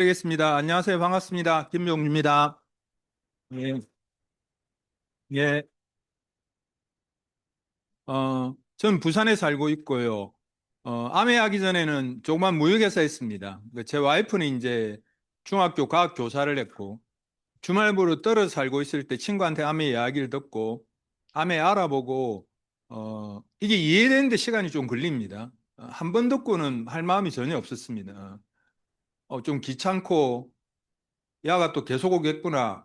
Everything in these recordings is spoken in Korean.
되겠습니다. 안녕하세요. 반갑습니다. 김용입니다. 예, 예, 전 부산에 살고 있고요. 암해하기 전에는 조그만 무역회사 했습니다. 제 와이프는 이제 중학교 과학 교사를 했고, 주말부로 떨어져 살고 있을 때 친구한테 암해 이야기를 듣고, 암해 알아보고, 이게 이해되는데 시간이 좀 걸립니다. 한 번 듣고는 할 마음이 전혀 없었습니다. 좀 귀찮고, 야가 또 계속 오겠구나.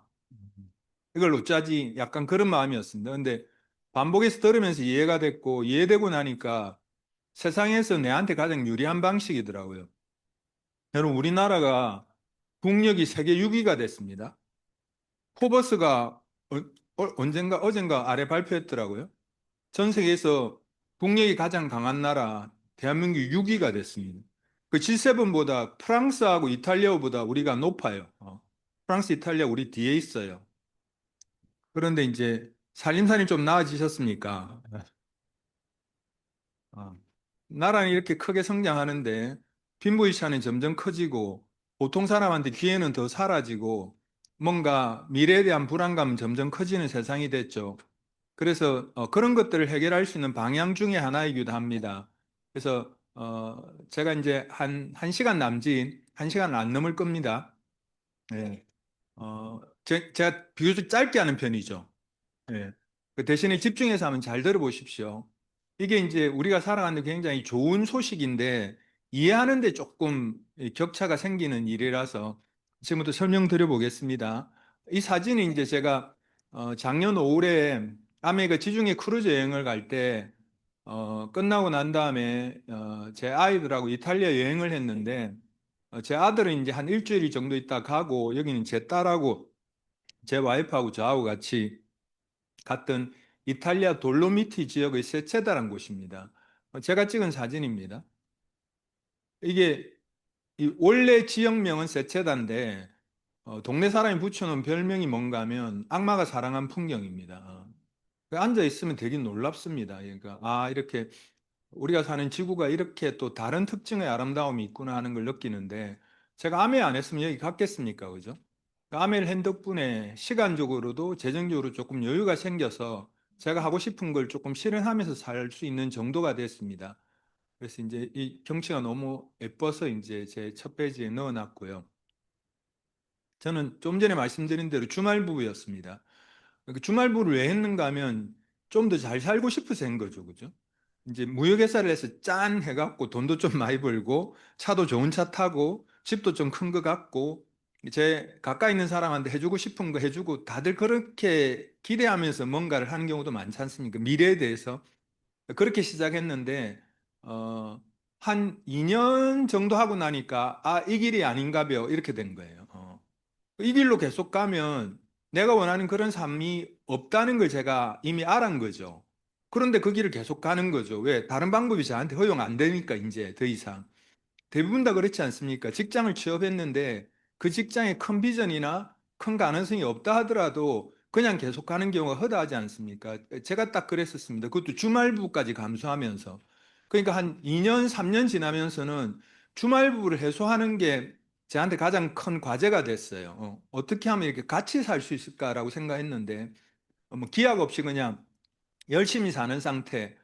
이걸 어쩌지? 약간 그런 마음이었습니다. 근데 반복해서 들으면서 이해가 됐고, 이해되고 나니까 세상에서 내한테 가장 유리한 방식이더라고요. 여러분, 우리나라가 국력이 세계 6위가 됐습니다. 포버스가 언젠가 어젠가 아래 발표했더라고요. 전 세계에서 국력이 가장 강한 나라 대한민국 6위가 됐습니다. 그 G7보다 프랑스하고 이탈리아보다 우리가 높아요. 프랑스, 이탈리아 우리 뒤에 있어요. 그런데 이제 살림살이 좀 나아지셨습니까? 어. 나라는 이렇게 크게 성장하는데 빈부격차는 점점 커지고 보통 사람한테 기회는 더 사라지고 뭔가 미래에 대한 불안감은 점점 커지는 세상이 됐죠. 그래서 그런 것들을 해결할 수 있는 방향 중에 하나이기도 합니다. 그래서 제가 이제 한 시간 남짓, 한 시간 안 넘을 겁니다. 예. 제가 비교적 짧게 하는 편이죠. 예. 그 대신에 집중해서 한번 잘 들어보십시오. 이게 이제 우리가 살아가는 데 굉장히 좋은 소식인데 이해하는데 조금 격차가 생기는 일이라서 지금부터 설명드려 보겠습니다. 이 사진이 이제 제가 작년 5월에 아메리카 지중해 크루즈 여행을 갈 때 끝나고 난 다음에 제 아이들하고 이탈리아 여행을 했는데 제 아들은 이제 한 일주일 정도 있다 가고 여기는 제 딸하고 제 와이프하고 저하고 같이 갔던 이탈리아 돌로미티 지역의 세체다란 곳입니다. 제가 찍은 사진입니다. 이게 원래 지역명은 세체다인데 동네 사람이 붙여놓은 별명이 뭔가 하면 악마가 사랑한 풍경입니다. 앉아 있으면 되게 놀랍습니다. 그러니까 이렇게 우리가 사는 지구가 이렇게 또 다른 특징의 아름다움이 있구나 하는 걸 느끼는데 제가 아메 안 했으면 여기 갔겠습니까? 그죠? 아메를 한 덕분에 시간적으로도 재정적으로 조금 여유가 생겨서 제가 하고 싶은 걸 조금 실현하면서 살 수 있는 정도가 됐습니다. 그래서 이제 이 경치가 너무 예뻐서 이제 제 첫 페이지에 넣어놨고요. 저는 좀 전에 말씀드린 대로 주말부부였습니다. 그 주말부를 왜 했는가 하면 좀 더 잘 살고 싶어서 한 거죠. 그죠? 이제 무역회사를 해서 짠 해갖고 돈도 좀 많이 벌고 차도 좋은 차 타고 집도 좀 큰 거 갖고 제 가까이 있는 사람한테 해주고 싶은 거 해주고 다들 그렇게 기대하면서 뭔가를 하는 경우도 많지 않습니까? 미래에 대해서 그렇게 시작했는데 한 2년 정도 하고 나니까 이 길이 아닌가벼 이렇게 된 거예요. 이 길로 계속 가면 내가 원하는 그런 삶이 없다는 걸 제가 이미 알은 거죠. 그런데 그 길을 계속 가는 거죠. 왜? 다른 방법이 저한테 허용 안 되니까 이제 더 이상. 대부분 다 그렇지 않습니까? 직장을 취업했는데 그 직장에 큰 비전이나 큰 가능성이 없다 하더라도 그냥 계속 가는 경우가 허다하지 않습니까? 제가 딱 그랬었습니다. 그것도 주말부까지 감수하면서. 그러니까 한 2년, 3년 지나면서는 주말부를 해소하는 게 저한테 가장 큰 과제가 됐어요. 어떻게 하면 이렇게 같이 살 수 있을까라고 생각했는데, 뭐 기약 없이 그냥 열심히 사는 상태.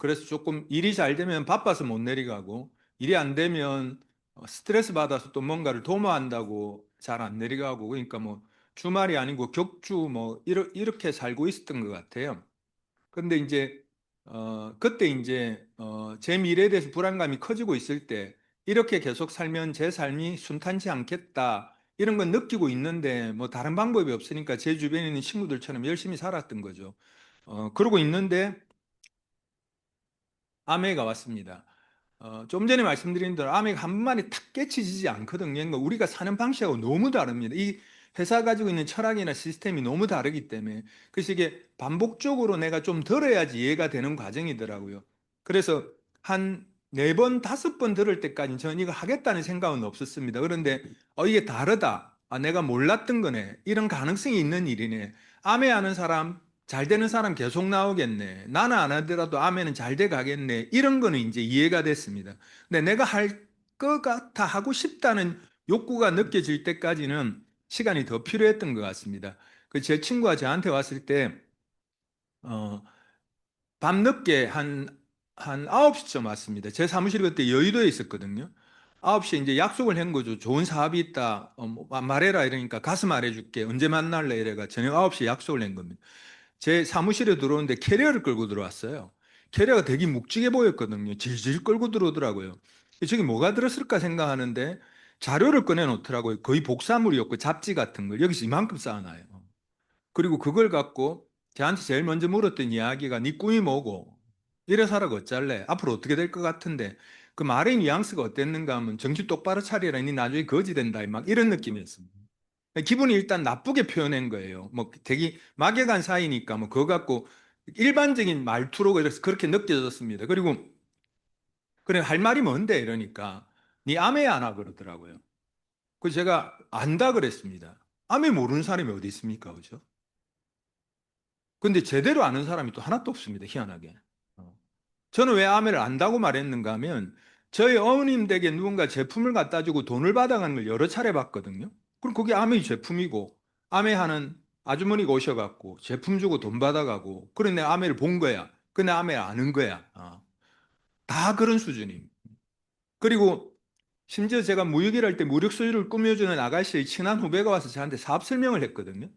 그래서 조금 일이 잘 되면 바빠서 못 내려가고, 일이 안 되면 스트레스 받아서 또 뭔가를 도모한다고 잘 안 내려가고, 그러니까 뭐 주말이 아니고 격주 뭐 이렇게 살고 있었던 것 같아요. 근데 이제 그때 이제 제 미래에 대해서 불안감이 커지고 있을 때 이렇게 계속 살면 제 삶이 순탄치 않겠다 이런 건 느끼고 있는데 뭐 다른 방법이 없으니까 제 주변에 있는 친구들처럼 열심히 살았던 거죠. 그러고 있는데 아메가 왔습니다. 좀 전에 말씀드린 대로 아메가 한 번만에 탁 깨치지지 않거든요. 그러니까 우리가 사는 방식하고 너무 다릅니다. 이 회사 가지고 있는 철학이나 시스템이 너무 다르기 때문에 그래서 이게 반복적으로 내가 좀 들어야지 이해가 되는 과정이더라고요. 그래서 한 네 번, 다섯 번 들을 때까지 저는 이거 하겠다는 생각은 없었습니다. 그런데 이게 다르다. 내가 몰랐던 거네. 이런 가능성이 있는 일이네. 아메 하는 사람 잘 되는 사람 계속 나오겠네. 나는 안 하더라도 아멘은 잘 돼 가겠네. 이런 거는 이제 이해가 됐습니다. 근데 내가 할 것 같아 하고 싶다는 욕구가 느껴질 때까지는 시간이 더 필요했던 것 같습니다. 그 제 친구가 저한테 왔을 때, 어, 밤늦게 한 9시쯤 왔습니다. 제 사무실이 그때 여의도에 있었거든요. 9시에 이제 약속을 한 거죠. 좋은 사업이 있다. 뭐 말해라 이러니까 가서 말해줄게. 언제 만날래? 이래가 저녁 9시에 약속을 한 겁니다. 제 사무실에 들어오는데 캐리어를 끌고 들어왔어요. 캐리어가 되게 묵직해 보였거든요. 질질 끌고 들어오더라고요. 저기 뭐가 들었을까 생각하는데 자료를 꺼내 놓더라고요. 거의 복사물이었고 잡지 같은 걸 여기서 이만큼 쌓아놔요. 그리고 그걸 갖고 저한테 제일 먼저 물었던 이야기가 네 꿈이 뭐고 이래 살아가 어쩔래? 앞으로 어떻게 될 것 같은데 그 말의 뉘앙스가 어땠는가 하면 정신 똑바로 차리라 니 나중에 거지 된다 막 이런 느낌이었습니다. 기분이 일단 나쁘게 표현한 거예요. 뭐 되게 막연한 사이니까 뭐 그거 갖고 일반적인 말투로 그래서 그렇게 느껴졌습니다. 그리고 그래 할 말이 뭔데 이러니까 네 아메 안아 그러더라고요. 그 제가 안다 그랬습니다. 아메 모르는 사람이 어디 있습니까, 그죠? 근데 제대로 아는 사람이 또 하나도 없습니다. 희한하게. 어. 저는 왜 아메를 안다고 말했는가 하면 저희 어머님 댁에 누군가 제품을 갖다 주고 돈을 받아가는 걸 여러 차례 봤거든요. 그럼 그게 아메의 제품이고 아메 하는 아주머니가 오셔갖고 제품 주고 돈 받아가고 그래 내 아메를 본 거야. 그내 아메를 아는 거야. 다 그런 수준입니다. 그리고 심지어 제가 무역일 할 때 무력 수주를 꾸며주는 아가씨의 친한 후배가 와서 저한테 사업 설명을 했거든요.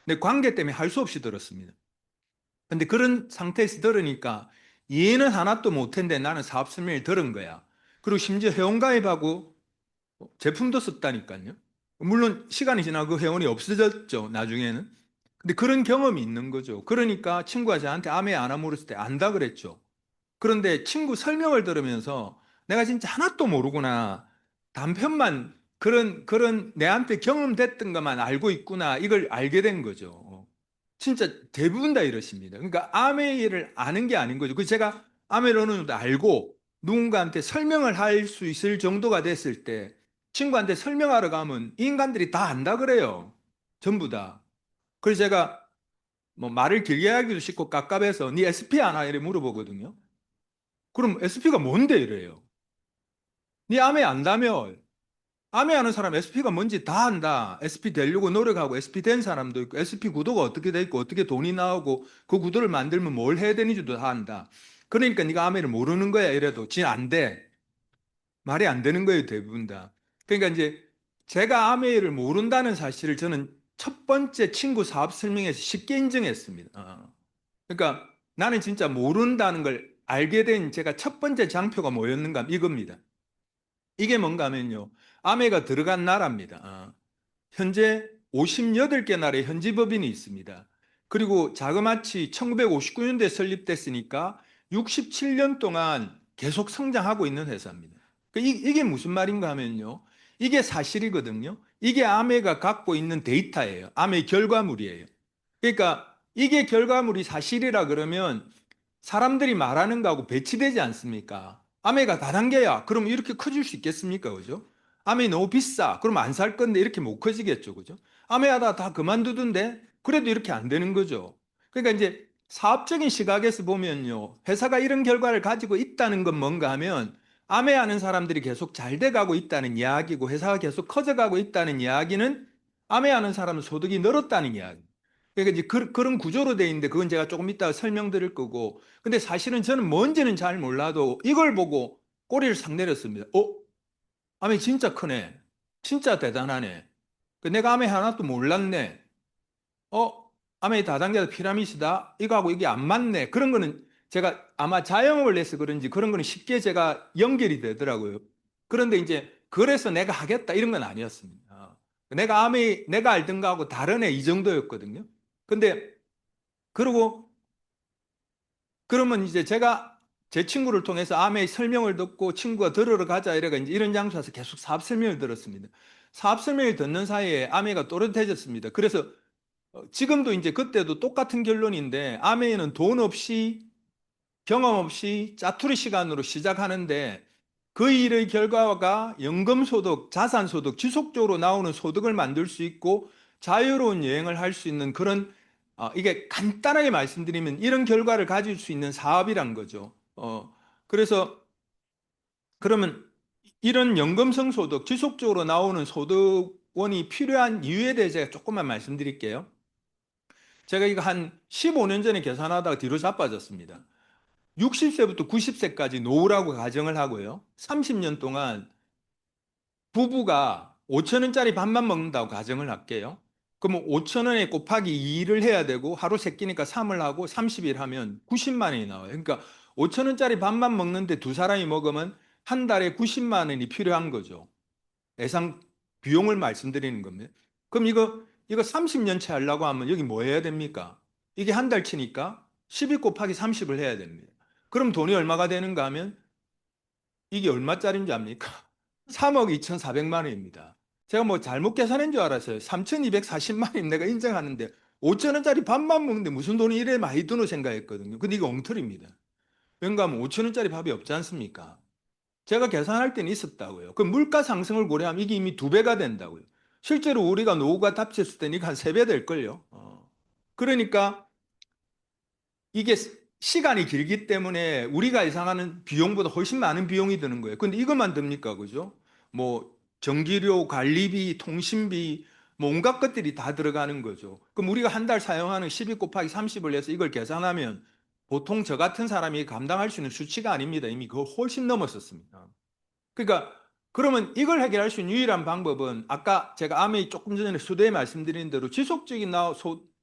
근데 관계 때문에 할 수 없이 들었습니다. 근데 그런 상태에서 들으니까 이해는 하나도 못했는데 나는 사업 설명을 들은 거야. 그리고 심지어 회원가입하고 제품도 썼다니까요. 물론 시간이 지나고 그 회원이 없어졌죠, 나중에는. 근데 그런 경험이 있는 거죠. 그러니까 친구가 저한테 아메 안아 물었을 때 안다 그랬죠. 그런데 친구 설명을 들으면서 내가 진짜 하나도 모르구나. 단편만 그런 내한테 경험됐던 것만 알고 있구나. 이걸 알게 된 거죠. 진짜 대부분 다 이러십니다. 그러니까 아메이를 아는 게 아닌 거죠. 그 제가 아메를 어느 정도 알고 누군가한테 설명을 할 수 있을 정도가 됐을 때 친구한테 설명하러 가면 이 인간들이 다 안다 그래요. 전부 다. 그래서 제가 뭐 말을 길게 하기도 쉽고 깝깝해서 네 SP 아나 이래 물어보거든요. 그럼 SP가 뭔데 이래요. 네 아메 안다며. 아메 아는 사람 SP가 뭔지 다 안다. SP 되려고 노력하고 SP 된 사람도 있고 SP 구도가 어떻게 돼 있고 어떻게 돈이 나오고 그 구도를 만들면 뭘 해야 되는지도 다 안다. 그러니까 네가 아메를 모르는 거야 이래도 진 안 돼. 말이 안 되는 거예요 대부분 다. 그러니까 이제 제가 아메를 모른다는 사실을 저는 첫 번째 친구 사업 설명에서 쉽게 인정했습니다. 그러니까 나는 진짜 모른다는 걸 알게 된 제가 첫 번째 장표가 뭐였는가 하면 이겁니다. 이게 뭔가 하면요. 아메가 들어간 나라입니다. 현재 58개 나라의 현지 법인이 있습니다. 그리고 자그마치 1959년도에 설립됐으니까 67년 동안 계속 성장하고 있는 회사입니다. 이게 무슨 말인가 하면요. 이게 사실이거든요. 이게 아메가 갖고 있는 데이터예요. 아메의 결과물이에요. 그러니까 이게 결과물이 사실이라 그러면 사람들이 말하는 거하고 배치되지 않습니까? 아메가 다단계야. 그럼 이렇게 커질 수 있겠습니까? 그죠? 아메 너무 비싸. 그럼 안 살 건데 이렇게 못 커지겠죠. 그죠? 아메 하다 다 그만두던데 그래도 이렇게 안 되는 거죠. 그러니까 이제 사업적인 시각에서 보면요. 회사가 이런 결과를 가지고 있다는 건 뭔가 하면 아메 하는 사람들이 계속 잘 돼가고 있다는 이야기고 회사가 계속 커져가고 있다는 이야기는 아메 하는 사람은 소득이 늘었다는 이야기. 그러니까 이제 그런 구조로 돼 있는데 그건 제가 조금 이따가 설명드릴 거고. 근데 사실은 저는 뭔지는 잘 몰라도 이걸 보고 꼬리를 싹 내렸습니다. 아메 진짜 크네. 진짜 대단하네. 내가 아메 하나도 몰랐네. 어, 아메 다단계다 피라미드다. 이거하고 이게 안 맞네. 그런 거는 제가 아마 자영업을 해서 그런지 그런 거는 쉽게 제가 연결이 되더라고요. 그런데 이제 그래서 내가 하겠다 이런 건 아니었습니다. 내가 알던 거하고 다르네 이 정도였거든요. 근데 그러고 그러면 이제 제가 제 친구를 통해서 아메의 설명을 듣고 친구가 들으러 가자 이래가 이제 이런 장소에서 계속 사업 설명을 들었습니다. 사업 설명을 듣는 사이에 아메가 또렷해졌습니다. 그래서 지금도 이제 그때도 똑같은 결론인데 아메이는 돈 없이 경험 없이 짜투리 시간으로 시작하는데 그 일의 결과가 연금소득, 자산소득, 지속적으로 나오는 소득을 만들 수 있고 자유로운 여행을 할 수 있는 그런 이게 간단하게 말씀드리면 이런 결과를 가질 수 있는 사업이란 거죠. 그래서 그러면 이런 연금성 소득, 지속적으로 나오는 소득원이 필요한 이유에 대해 제가 조금만 말씀드릴게요. 제가 이거 한 15년 전에 계산하다가 뒤로 자빠졌습니다. 60세부터 90세까지 노후라고 가정을 하고요. 30년 동안 부부가 5천 원짜리 밥만 먹는다고 가정을 할게요. 그러면 5천 원에 곱하기 2를 해야 되고 하루 세 끼니까 3을 하고 30일 하면 90만 원이 나와요. 그러니까 5천 원짜리 밥만 먹는데 두 사람이 먹으면 한 달에 90만 원이 필요한 거죠. 예상 비용을 말씀드리는 겁니다. 그럼 이거 30년 치 하려고 하면 여기 뭐 해야 됩니까? 이게 한 달 치니까 12 곱하기 30을 해야 됩니다. 그럼 돈이 얼마가 되는가 하면 이게 얼마짜리인지 압니까? 3억 2,400만 원입니다. 제가 뭐 잘못 계산한 줄 알았어요. 3,240만 원 내가 인정하는데 5천 원짜리 밥만 먹는데 무슨 돈이 이래 많이 드노 생각했거든요. 근데 이거 엉터리입니다. 왠가 하면 5천 원짜리 밥이 없지 않습니까? 제가 계산할 때는 있었다고요. 그 물가 상승을 고려하면 이게 이미 두 배가 된다고요. 실제로 우리가 노후가 답쳤을 때는 이거 한 세 배 될걸요. 그러니까 이게 시간이 길기 때문에 우리가 예상하는 비용보다 훨씬 많은 비용이 드는 거예요. 근데 이것만 듭니까? 그죠? 뭐 전기료, 관리비, 통신비, 뭐 온갖 것들이 다 들어가는 거죠. 그럼 우리가 한 달 사용하는 12 곱하기 30을 해서 이걸 계산하면 보통 저 같은 사람이 감당할 수 있는 수치가 아닙니다. 이미 그거 훨씬 넘었었습니다. 그러니까 그러면 이걸 해결할 수 있는 유일한 방법은 아까 제가 아메이 조금 전에 수도에 말씀드린 대로 지속적인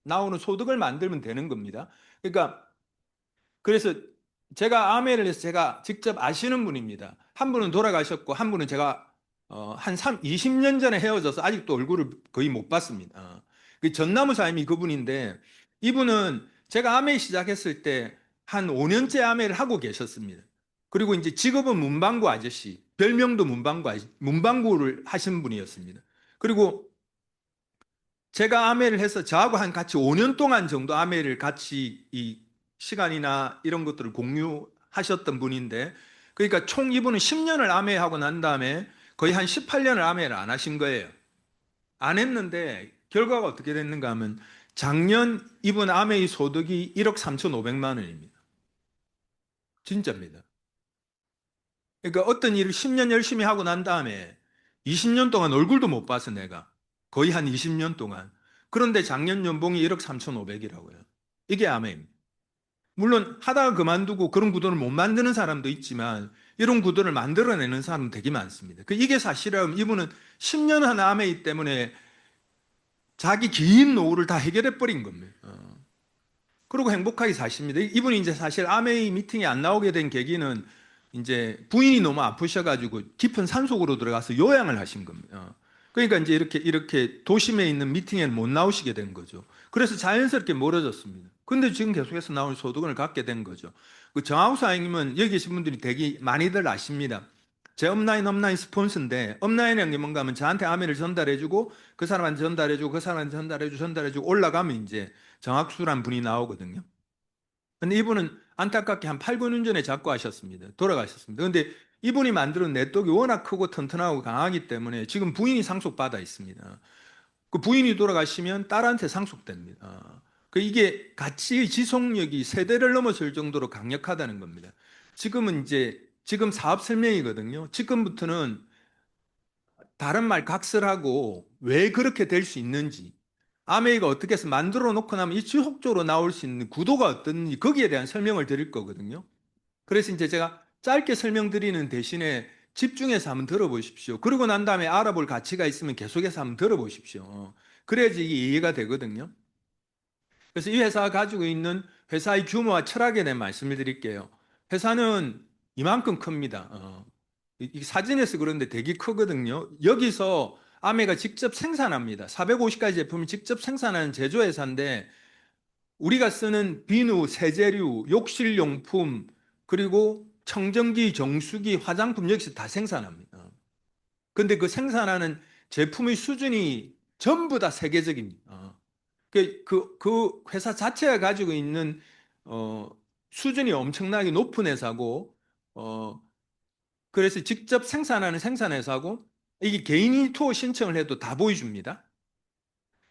나오는 소득을 만들면 되는 겁니다. 그러니까 그래서 제가 아메를 해서 제가 직접 아시는 분입니다. 한 분은 돌아가셨고 한 분은 제가 한 20년 전에 헤어져서 아직도 얼굴을 거의 못 봤습니다. 그 전나무 사임이 그분인데 이분은 제가 아메 시작했을 때 한 5년째 아메를 하고 계셨습니다. 그리고 이제 직업은 문방구 아저씨, 별명도 문방구 아저씨, 문방구를 하신 분이었습니다. 그리고 제가 아메를 해서 저하고 한 같이 5년 동안 정도 아메를 같이 이 시간이나 이런 것들을 공유하셨던 분인데 그러니까 총 이분은 10년을 아메하고 난 다음에 거의 한 18년을 아메를 안 하신 거예요. 안 했는데 결과가 어떻게 됐는가 하면 작년 이분 아메의 소득이 1억 3,500만 원입니다. 진짜입니다. 그러니까 어떤 일을 10년 열심히 하고 난 다음에 20년 동안 얼굴도 못 봐서 내가 거의 한 20년 동안 그런데 작년 연봉이 1억 3,500이라고요. 이게 아메입니다. 물론 하다가 그만두고 그런 구도를 못 만드는 사람도 있지만 이런 구도를 만들어내는 사람은 되게 많습니다. 이게 사실은 이분은 10년 한 아메이 때문에 자기 긴 노후를 다 해결해 버린 겁니다. 그리고 행복하게 사십니다. 이분이 이제 사실 아메이 미팅에 안 나오게 된 계기는 이제 부인이 너무 아프셔가지고 깊은 산속으로 들어가서 요양을 하신 겁니다. 그러니까 이제 이렇게 도심에 있는 미팅에는 못 나오시게 된 거죠. 그래서 자연스럽게 멀어졌습니다. 근데 지금 계속해서 나올 소득을 갖게 된 거죠. 그 정하우 사장님은 여기 계신 분들이 되게 많이들 아십니다. 제 업라인 스폰서인데 업라인이라는 게 뭔가 하면 저한테 아메를 전달해주고 그 사람한테 전달해주고 그 사람한테 전달해주고 올라가면 이제 정학수란 분이 나오거든요. 근데 이분은 안타깝게 한 8, 9년 전에 작고하셨습니다. 돌아가셨습니다. 근데 이분이 만드는 네트워크가 워낙 크고 튼튼하고 강하기 때문에 지금 부인이 상속받아 있습니다. 그 부인이 돌아가시면 딸한테 상속됩니다. 이게 가치의 지속력이 세대를 넘어설 정도로 강력하다는 겁니다. 지금 사업 설명이거든요. 지금부터는 다른 말 각설하고 왜 그렇게 될 수 있는지 아메이가 어떻게 해서 만들어 놓고 나면 이 지속적으로 나올 수 있는 구도가 어떤지 거기에 대한 설명을 드릴 거거든요. 그래서 이제 제가 짧게 설명드리는 대신에 집중해서 한번 들어보십시오. 그러고 난 다음에 알아볼 가치가 있으면 계속해서 한번 들어보십시오. 그래야지 이게 이해가 되거든요. 그래서 이 회사가 가지고 있는 회사의 규모와 철학에 대한 말씀을 드릴게요. 회사는 이만큼 큽니다. 이 사진에서 그런데 되게 크거든요. 여기서 아메가 직접 생산합니다. 450가지 제품을 직접 생산하는 제조회사인데 우리가 쓰는 비누, 세제류, 욕실용품 그리고 청정기, 정수기, 화장품 여기서 다 생산합니다. 근데 그 생산하는 제품의 수준이 전부 다 세계적입니다. 그 회사 자체가 가지고 있는 수준이 엄청나게 높은 회사고 그래서 직접 생산하는 생산회사고 이게 개인이 투어 신청을 해도 다 보여줍니다.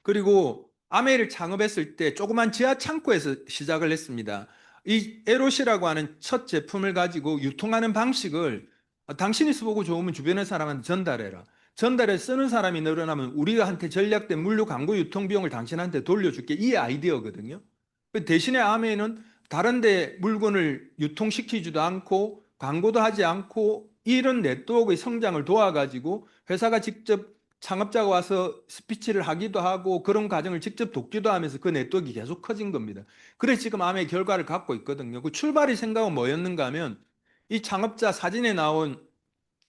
그리고 아메를 창업했을 때 조그만 지하 창고에서 시작을 했습니다. 이 에롯이라고 하는 첫 제품을 가지고 유통하는 방식을 당신이 써보고 좋으면 주변의 사람한테 전달해라. 전달해 쓰는 사람이 늘어나면 우리가 한테 전략된 물류 광고 유통 비용을 당신한테 돌려줄게. 이 아이디어거든요. 대신에 아메이는 다른데 물건을 유통시키지도 않고 광고도 하지 않고 이런 네트워크의 성장을 도와가지고 회사가 직접 창업자가 와서 스피치를 하기도 하고 그런 과정을 직접 돕기도 하면서 그 네트워크가 계속 커진 겁니다. 그래서 지금 아메이 결과를 갖고 있거든요. 그 출발의 생각은 뭐였는가 하면 이 창업자 사진에 나온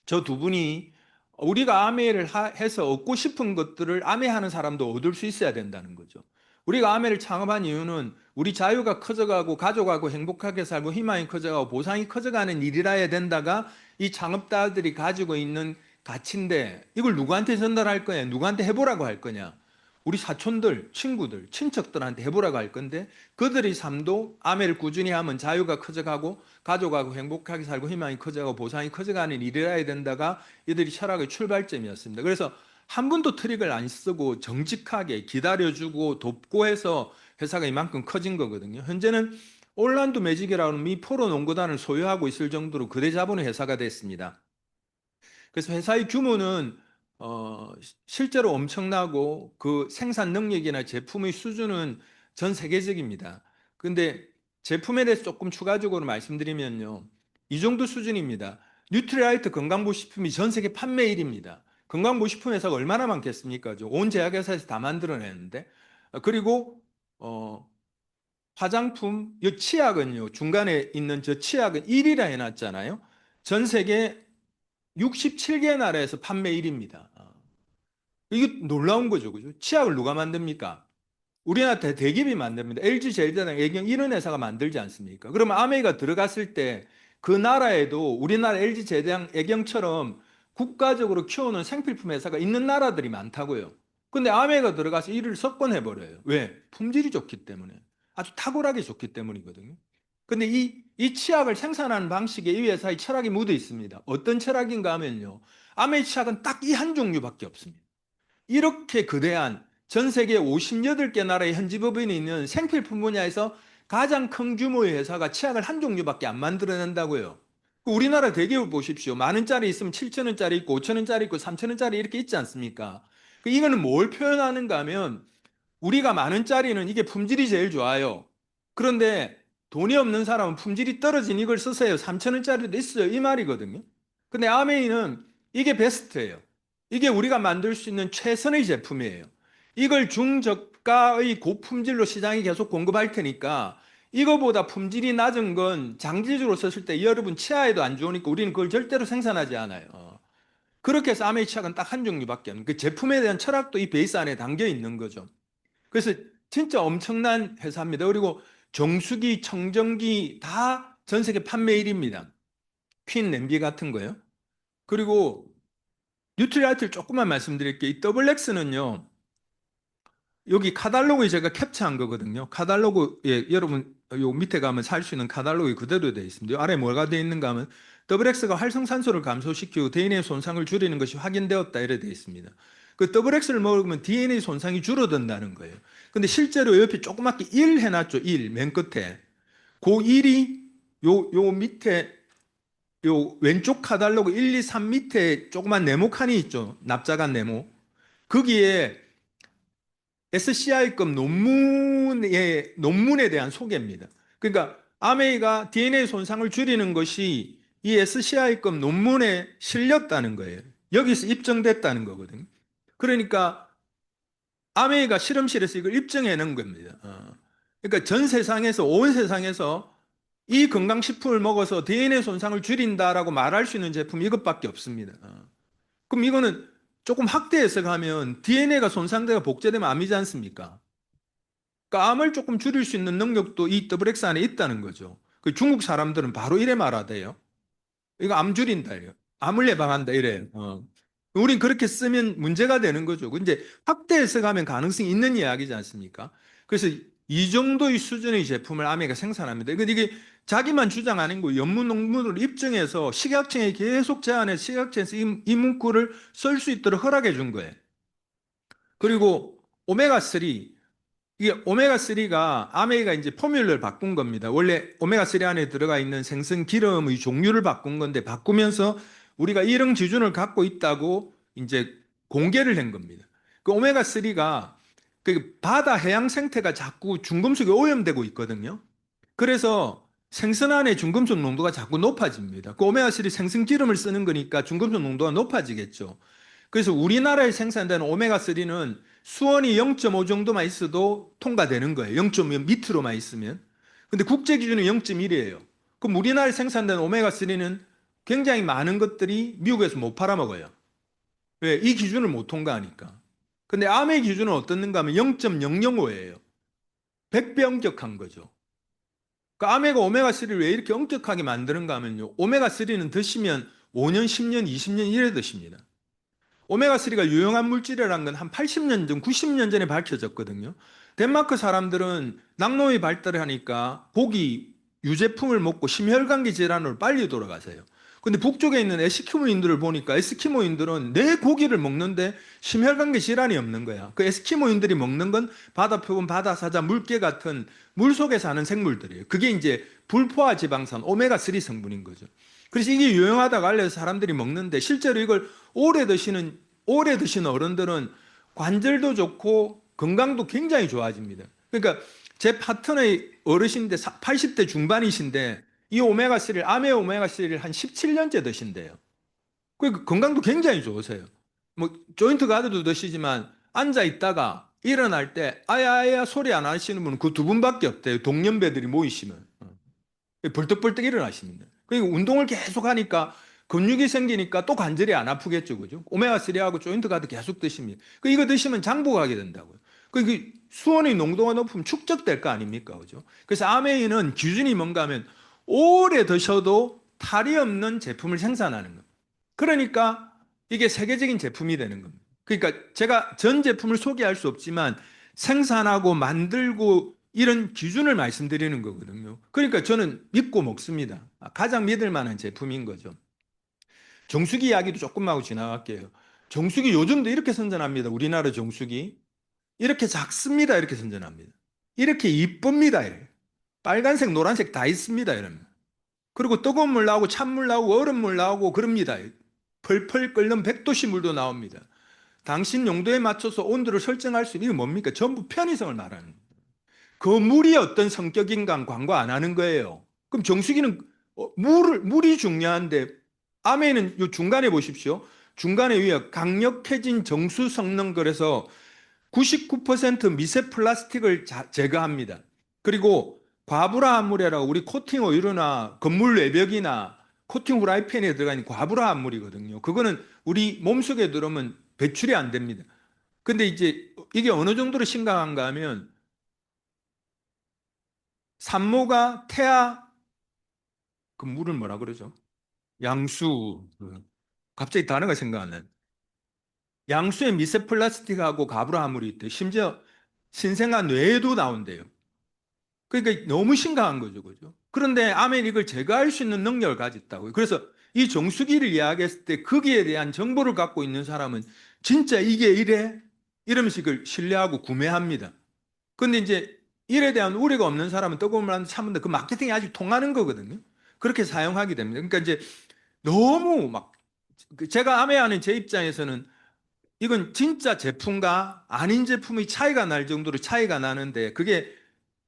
저 두 분이 우리가 아메를 해서 얻고 싶은 것들을 아메하는 사람도 얻을 수 있어야 된다는 거죠. 우리가 아메를 창업한 이유는 우리 자유가 커져가고 가족하고 행복하게 살고 희망이 커져가고 보상이 커져가는 일이라 해야 된다가 이 창업자들이 가지고 있는 가치인데 이걸 누구한테 전달할 거냐? 누구한테 해보라고 할 거냐? 우리 사촌들, 친구들, 친척들한테 해보라고 할 건데 그들의 삶도 아메를 꾸준히 하면 자유가 커져가고 가족하고 행복하게 살고 희망이 커져가고 보상이 커져가는 일이라 해야 된다가 이들이 철학의 출발점이었습니다. 그래서 한 번도 트릭을 안 쓰고 정직하게 기다려주고 돕고 해서 회사가 이만큼 커진 거거든요. 현재는 올란도 매직이라는 미 프로 농구단을 소유하고 있을 정도로 거대 자본의 회사가 됐습니다. 그래서 회사의 규모는 실제로 엄청나고 그 생산 능력이나 제품의 수준은 전 세계적입니다. 근데 제품에 대해서 조금 추가적으로 말씀드리면요. 이 정도 수준입니다. 뉴트리라이트 건강보식품이 전 세계 판매 1위입니다. 건강보식품 회사가 얼마나 많겠습니까? 온 제약회사에서 다 만들어내는데. 그리고 화장품, 이 치약은요. 중간에 있는 저 치약은 1위라 해놨잖아요. 전 세계 67개 나라에서 판매 1위입니다. 이게 놀라운 거죠. 그죠? 치약을 누가 만듭니까? 우리나라 대기업이 만듭니다. LG 제일제당, 애경 이런 회사가 만들지 않습니까? 그러면 아메이가 들어갔을 때 그 나라에도 우리나라 LG 제일제당, 애경처럼 국가적으로 키우는 생필품 회사가 있는 나라들이 많다고요. 근데 아메이가 들어가서 이를 석권해버려요. 왜? 품질이 좋기 때문에. 아주 탁월하게 좋기 때문이거든요. 근데 이 치약을 생산하는 방식에 이 회사의 철학이 묻어 있습니다. 어떤 철학인가 하면요. 아메이 치약은 딱 이 한 종류밖에 없습니다. 이렇게 거대한 전 세계 58개 나라의 현지 법인이 있는 생필품 분야에서 가장 큰 규모의 회사가 치약을 한 종류밖에 안 만들어낸다고요. 우리나라 대기업 보십시오. 만 원짜리 있으면 7천 원짜리 있고 5천 원짜리 있고 3천 원짜리 이렇게 있지 않습니까? 이거는 뭘 표현하는가 하면 우리가 만 원짜리는 이게 품질이 제일 좋아요. 그런데 돈이 없는 사람은 품질이 떨어진 이걸 쓰세요. 3천 원짜리도 있어요. 이 말이거든요. 근데 아메이는 이게 베스트예요. 이게 우리가 만들 수 있는 최선의 제품이에요. 이걸 중저가의 고품질로 시장에 계속 공급할 테니까 이거보다 품질이 낮은 건 장기적으로 썼을 때 여러분 치아에도 안 좋으니까 우리는 그걸 절대로 생산하지 않아요. 그렇게 해서 아메이 치약은 딱 한 종류밖에 없는 그 제품에 대한 철학도 이 베이스 안에 담겨 있는 거죠. 그래서 진짜 엄청난 회사입니다. 그리고 정수기, 청정기 다 전 세계 판매 1위입니다. 퀸 냄비 같은 거요. 그리고 뉴트리라이트를 조금만 말씀드릴게요. 이 더블엑스는요. 여기 카탈로그에 제가 캡처한 거거든요. 카탈로그에 여러분 요 밑에 가면 살 수 있는 카탈로그에 그대로 되어 있습니다. 아래 뭐가 되어 있는가 하면 더블엑스가 활성산소를 감소시키고 DNA 손상을 줄이는 것이 확인되었다 이래 되어 있습니다. 그 더블엑스를 먹으면 DNA 손상이 줄어든다는 거예요. 근데 실제로 옆에 조그맣게 1 해놨죠. 1, 맨 끝에. 그 1이 요 밑에 요 왼쪽 카탈로그 1, 2, 3 밑에 조그만 네모 칸이 있죠. 납작한 네모. 거기에 SCI급 논문에 대한 소개입니다. 그러니까 아메이가 DNA 손상을 줄이는 것이 이 SCI급 논문에 실렸다는 거예요. 여기서 입증됐다는 거거든요. 그러니까 아메이가 실험실에서 이걸 입증해낸 겁니다. 그러니까 전 세상에서 온 세상에서 이 건강식품을 먹어서 DNA 손상을 줄인다라고 말할 수 있는 제품이 이것밖에 없습니다. 그럼 이거는 조금 확대해서 가면 DNA가 손상되고 복제되면 암이지 않습니까? 그러니까 암을 조금 줄일 수 있는 능력도 이 더블엑스 안에 있다는 거죠. 그 중국 사람들은 바로 이래 말하대요. 이거 암 줄인다 이래요. 암을 예방한다 이래요. 우린 그렇게 쓰면 문제가 되는 거죠. 근데 확대해서 가면 가능성이 있는 이야기지 않습니까? 그래서 이 정도의 수준의 제품을 아메가 생산합니다. 근데 이게 자기만 주장하는 거 연문 논문으로 입증해서 식약청에 계속 제안해 식약청에서 이 문구를 쓸 수 있도록 허락해 준 거예요. 그리고 오메가3 이게 오메가3가 아메이가 이제 포뮬러를 바꾼 겁니다. 원래 오메가3 안에 들어가 있는 생선 기름의 종류를 바꾼 건데 바꾸면서 우리가 이런 기준을 갖고 있다고 이제 공개를 한 겁니다. 그 오메가3가 그 바다 해양 생태가 자꾸 중금속이 오염되고 있거든요. 그래서 생선 안에 중금속 농도가 자꾸 높아집니다. 그 오메가3 생선 기름을 쓰는 거니까 중금속 농도가 높아지겠죠. 그래서 우리나라에 생산되는 오메가3는 수온이 0.5 정도만 있어도 통과되는 거예요. 0.5 밑으로만 있으면. 근데 국제 기준은 0.1이에요. 그럼 우리나라에 생산되는 오메가3는 굉장히 많은 것들이 미국에서 못 팔아먹어요. 왜? 이 기준을 못 통과하니까. 근데 암의 기준은 어떻는가 하면 0.005예요. 100배 엄격한 거죠. 그 아메가 오메가3를 왜 이렇게 엄격하게 만드는가 하면요. 오메가3는 드시면 5년, 10년, 20년 이래 드십니다. 오메가3가 유용한 물질이라는 건 한 80년 전, 90년 전에 밝혀졌거든요. 덴마크 사람들은 낙농이 발달하니까 고기 유제품을 먹고 심혈관계 질환으로 빨리 돌아가세요. 근데 북쪽에 있는 에스키모인들을 보니까 에스키모인들은 내 고기를 먹는데 심혈관계 질환이 없는 거야. 그 에스키모인들이 먹는 건 바다 표본, 바다 사자, 물개 같은 물속에 사는 생물들이에요. 그게 이제 불포화 지방산 오메가3 성분인 거죠. 그래서 이게 유용하다고 알려서 사람들이 먹는데 실제로 이걸 오래 드시는 어른들은 관절도 좋고 건강도 굉장히 좋아집니다. 그러니까 제 파트너의 어르신인데 80대 중반이신데 이 오메가3를 아메 오메가3를 한 17년째 드신대요. 그 건강도 굉장히 좋으세요. 뭐 조인트 가드도 드시지만 앉아 있다가 일어날 때 아야아야 소리 안 하시는 분은 그 두 분밖에 없대요. 동년배들이 모이시면 벌떡벌떡 일어나십니다. 그리고 운동을 계속 하니까 근육이 생기니까 또 관절이 안 아프겠죠, 그죠? 오메가3하고 조인트 가드 계속 드십니다. 이거 드시면 장복하게 된다고요. 그 수온의 농도가 높으면 축적될 거 아닙니까, 그죠? 그래서 아메이는 기준이 뭔가 하면 오래 드셔도 탈이 없는 제품을 생산하는 겁니다. 그러니까 이게 세계적인 제품이 되는 겁니다. 그러니까 제가 전 제품을 소개할 수 없지만 생산하고 만들고 이런 기준을 말씀드리는 거거든요. 그러니까 저는 믿고 먹습니다. 가장 믿을 만한 제품인 거죠. 정수기 이야기도 조금 하고 지나갈게요. 정수기 요즘도 이렇게 선전합니다. 우리나라 정수기. 이렇게 작습니다. 이렇게 선전합니다. 이렇게 이쁩니다. 이래요. 빨간색, 노란색 다 있습니다. 이러면. 그리고 뜨거운 물 나오고 찬물 나오고 얼음물 나오고 그럽니다. 펄펄 끓는 100도씨 물도 나옵니다. 당신 용도에 맞춰서 온도를 설정할 수 있는 게 뭡니까? 전부 편의성을 말하는 거예요. 그 물이 어떤 성격인가 광고 안 하는 거예요. 그럼 정수기는 물이 중요한데 암에는 요 중간에 보십시오. 중간에 위에 강력해진 정수 성능 그래서 99% 미세 플라스틱을 제거합니다. 그리고 과불화합물이라고 우리 코팅 오일이나 건물 외벽이나 코팅 후라이팬에 들어가는 과불화합물이거든요. 그거는 우리 몸속에 들어오면 배출이 안 됩니다. 근데 이제 이게 어느 정도로 심각한가 하면 산모가 태아 그 물을 뭐라 그러죠? 양수 갑자기 단어가 생각 안 나요. 양수에 미세 플라스틱하고 가불화합물이 있대. 심지어 신생아 뇌에도 나온대요. 그러니까 너무 심각한 거죠, 그죠? 그런데 암은 이걸 제거할 수 있는 능력을 가졌다고요. 그래서 이 정수기를 이야기했을 때 거기에 대한 정보를 갖고 있는 사람은 진짜 이게 이래? 이러면서 이걸 신뢰하고 구매합니다. 근데 이제 일에 대한 우려가 없는 사람은 뜨거운 물한테 참는데 그 마케팅이 아직 통하는 거거든요. 그렇게 사용하게 됩니다. 그러니까 이제 너무 막 제가 암해하는 제 입장에서는 이건 진짜 제품과 아닌 제품의 차이가 날 정도로 차이가 나는데 그게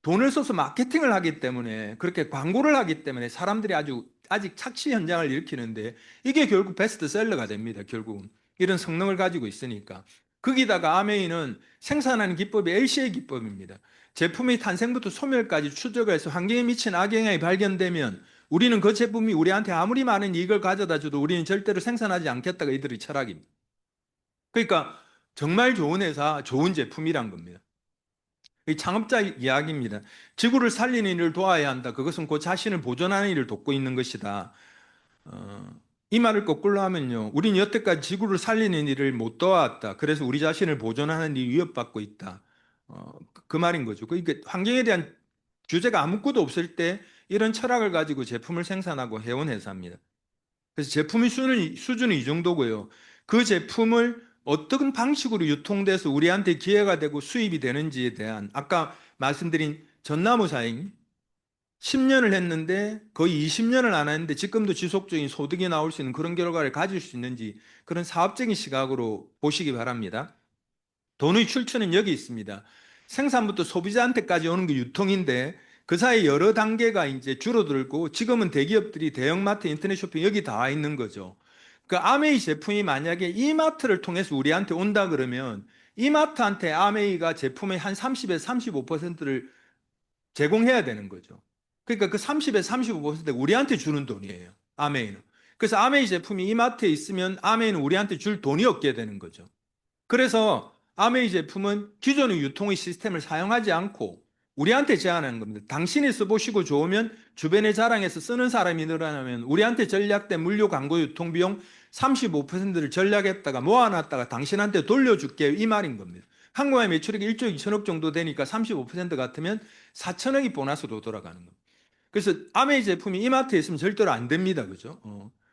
돈을 써서 마케팅을 하기 때문에 그렇게 광고를 하기 때문에 사람들이 아직 착시 현장을 일으키는데 이게 결국 베스트셀러가 됩니다. 결국은 이런 성능을 가지고 있으니까 거기다가 아메이는 생산하는 기법이 LCA 기법입니다. 제품의 탄생부터 소멸까지 추적해서 환경에 미친 악영향이 발견되면 우리는 그 제품이 우리한테 아무리 많은 이익을 가져다 줘도 우리는 절대로 생산하지 않겠다가 이들의 철학입니다. 그러니까 정말 좋은 회사, 좋은 제품이란 겁니다. 이 창업자 이야기입니다. 지구를 살리는 일을 도와야 한다. 그것은 그 자신을 보존하는 일을 돕고 있는 것이다. 이 말을 거꾸로 하면요. 우리는 여태까지 지구를 살리는 일을 못 도왔다. 그래서 우리 자신을 보존하는 일이 위협받고 있다. 그 말인 거죠. 그러니까 환경에 대한 규제가 아무것도 없을 때 이런 철학을 가지고 제품을 생산하고 해온 회사입니다. 그래서 제품의 수준은 이 정도고요. 그 제품을 어떤 방식으로 유통돼서 우리한테 기회가 되고 수입이 되는지에 대한 아까 말씀드린 전나무 사행 10년을 했는데 거의 20년을 안 했는데 지금도 지속적인 소득이 나올 수 있는 그런 결과를 가질 수 있는지 그런 사업적인 시각으로 보시기 바랍니다. 돈의 출처는 여기 있습니다. 생산부터 소비자한테까지 오는 게 유통인데 그 사이 여러 단계가 이제 줄어들고 지금은 대기업들이 대형마트, 인터넷 쇼핑 여기 다 와 있는 거죠. 그 아메이 제품이 만약에 이마트를 통해서 우리한테 온다 그러면 이마트한테 아메이가 제품의 한 30에서 35%를 제공해야 되는 거죠. 그러니까 그 30에서 35%가 우리한테 주는 돈이에요. 아메이는. 그래서 아메이 제품이 이마트에 있으면 아메이는 우리한테 줄 돈이 없게 되는 거죠. 그래서 아메이 제품은 기존의 유통의 시스템을 사용하지 않고 우리한테 제안하는 겁니다. 당신이 써보시고 좋으면 주변에 자랑해서 쓰는 사람이 늘어나면 우리한테 전략된 물류 광고 유통 비용 35%를 전략했다가 모아놨다가 당신한테 돌려줄게요. 이 말인 겁니다. 한국의 매출액이 1조 2천억 정도 되니까 35% 같으면 4천억이 보너스로 돌아가는 겁니다. 그래서 아메이 제품이 이마트에 있으면 절대로 안 됩니다. 그죠?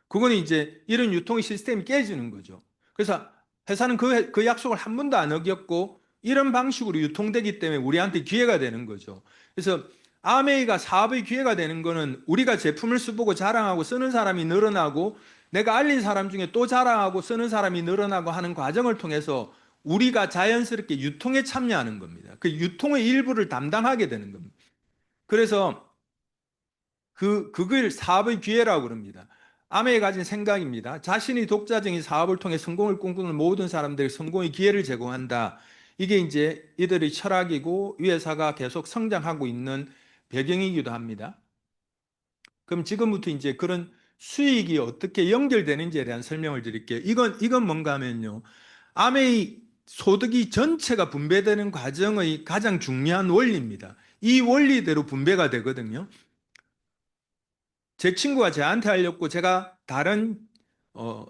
그거는 이제 이런 유통의 시스템이 깨지는 거죠. 그래서 회사는 그 약속을 한 번도 안 어겼고 이런 방식으로 유통되기 때문에 우리한테 기회가 되는 거죠. 그래서 아메이가 사업의 기회가 되는 거는 우리가 제품을 써보고 자랑하고 쓰는 사람이 늘어나고 내가 알린 사람 중에 또 자랑하고 쓰는 사람이 늘어나고 하는 과정을 통해서 우리가 자연스럽게 유통에 참여하는 겁니다. 그 유통의 일부를 담당하게 되는 겁니다. 그래서 그걸 사업의 기회라고 그럽니다. 아메이 가진 생각입니다. 자신이 독자적인 사업을 통해 성공을 꿈꾸는 모든 사람들에게 성공의 기회를 제공한다. 이게 이제 이들의 철학이고 이 회사가 계속 성장하고 있는 배경이기도 합니다. 그럼 지금부터 이제 그런 수익이 어떻게 연결되는지에 대한 설명을 드릴게요. 이건 뭔가 하면요. 아메이 소득이 전체가 분배되는 과정의 가장 중요한 원리입니다. 이 원리대로 분배가 되거든요. 제 친구가 저한테 알렸고 제가 다른 어,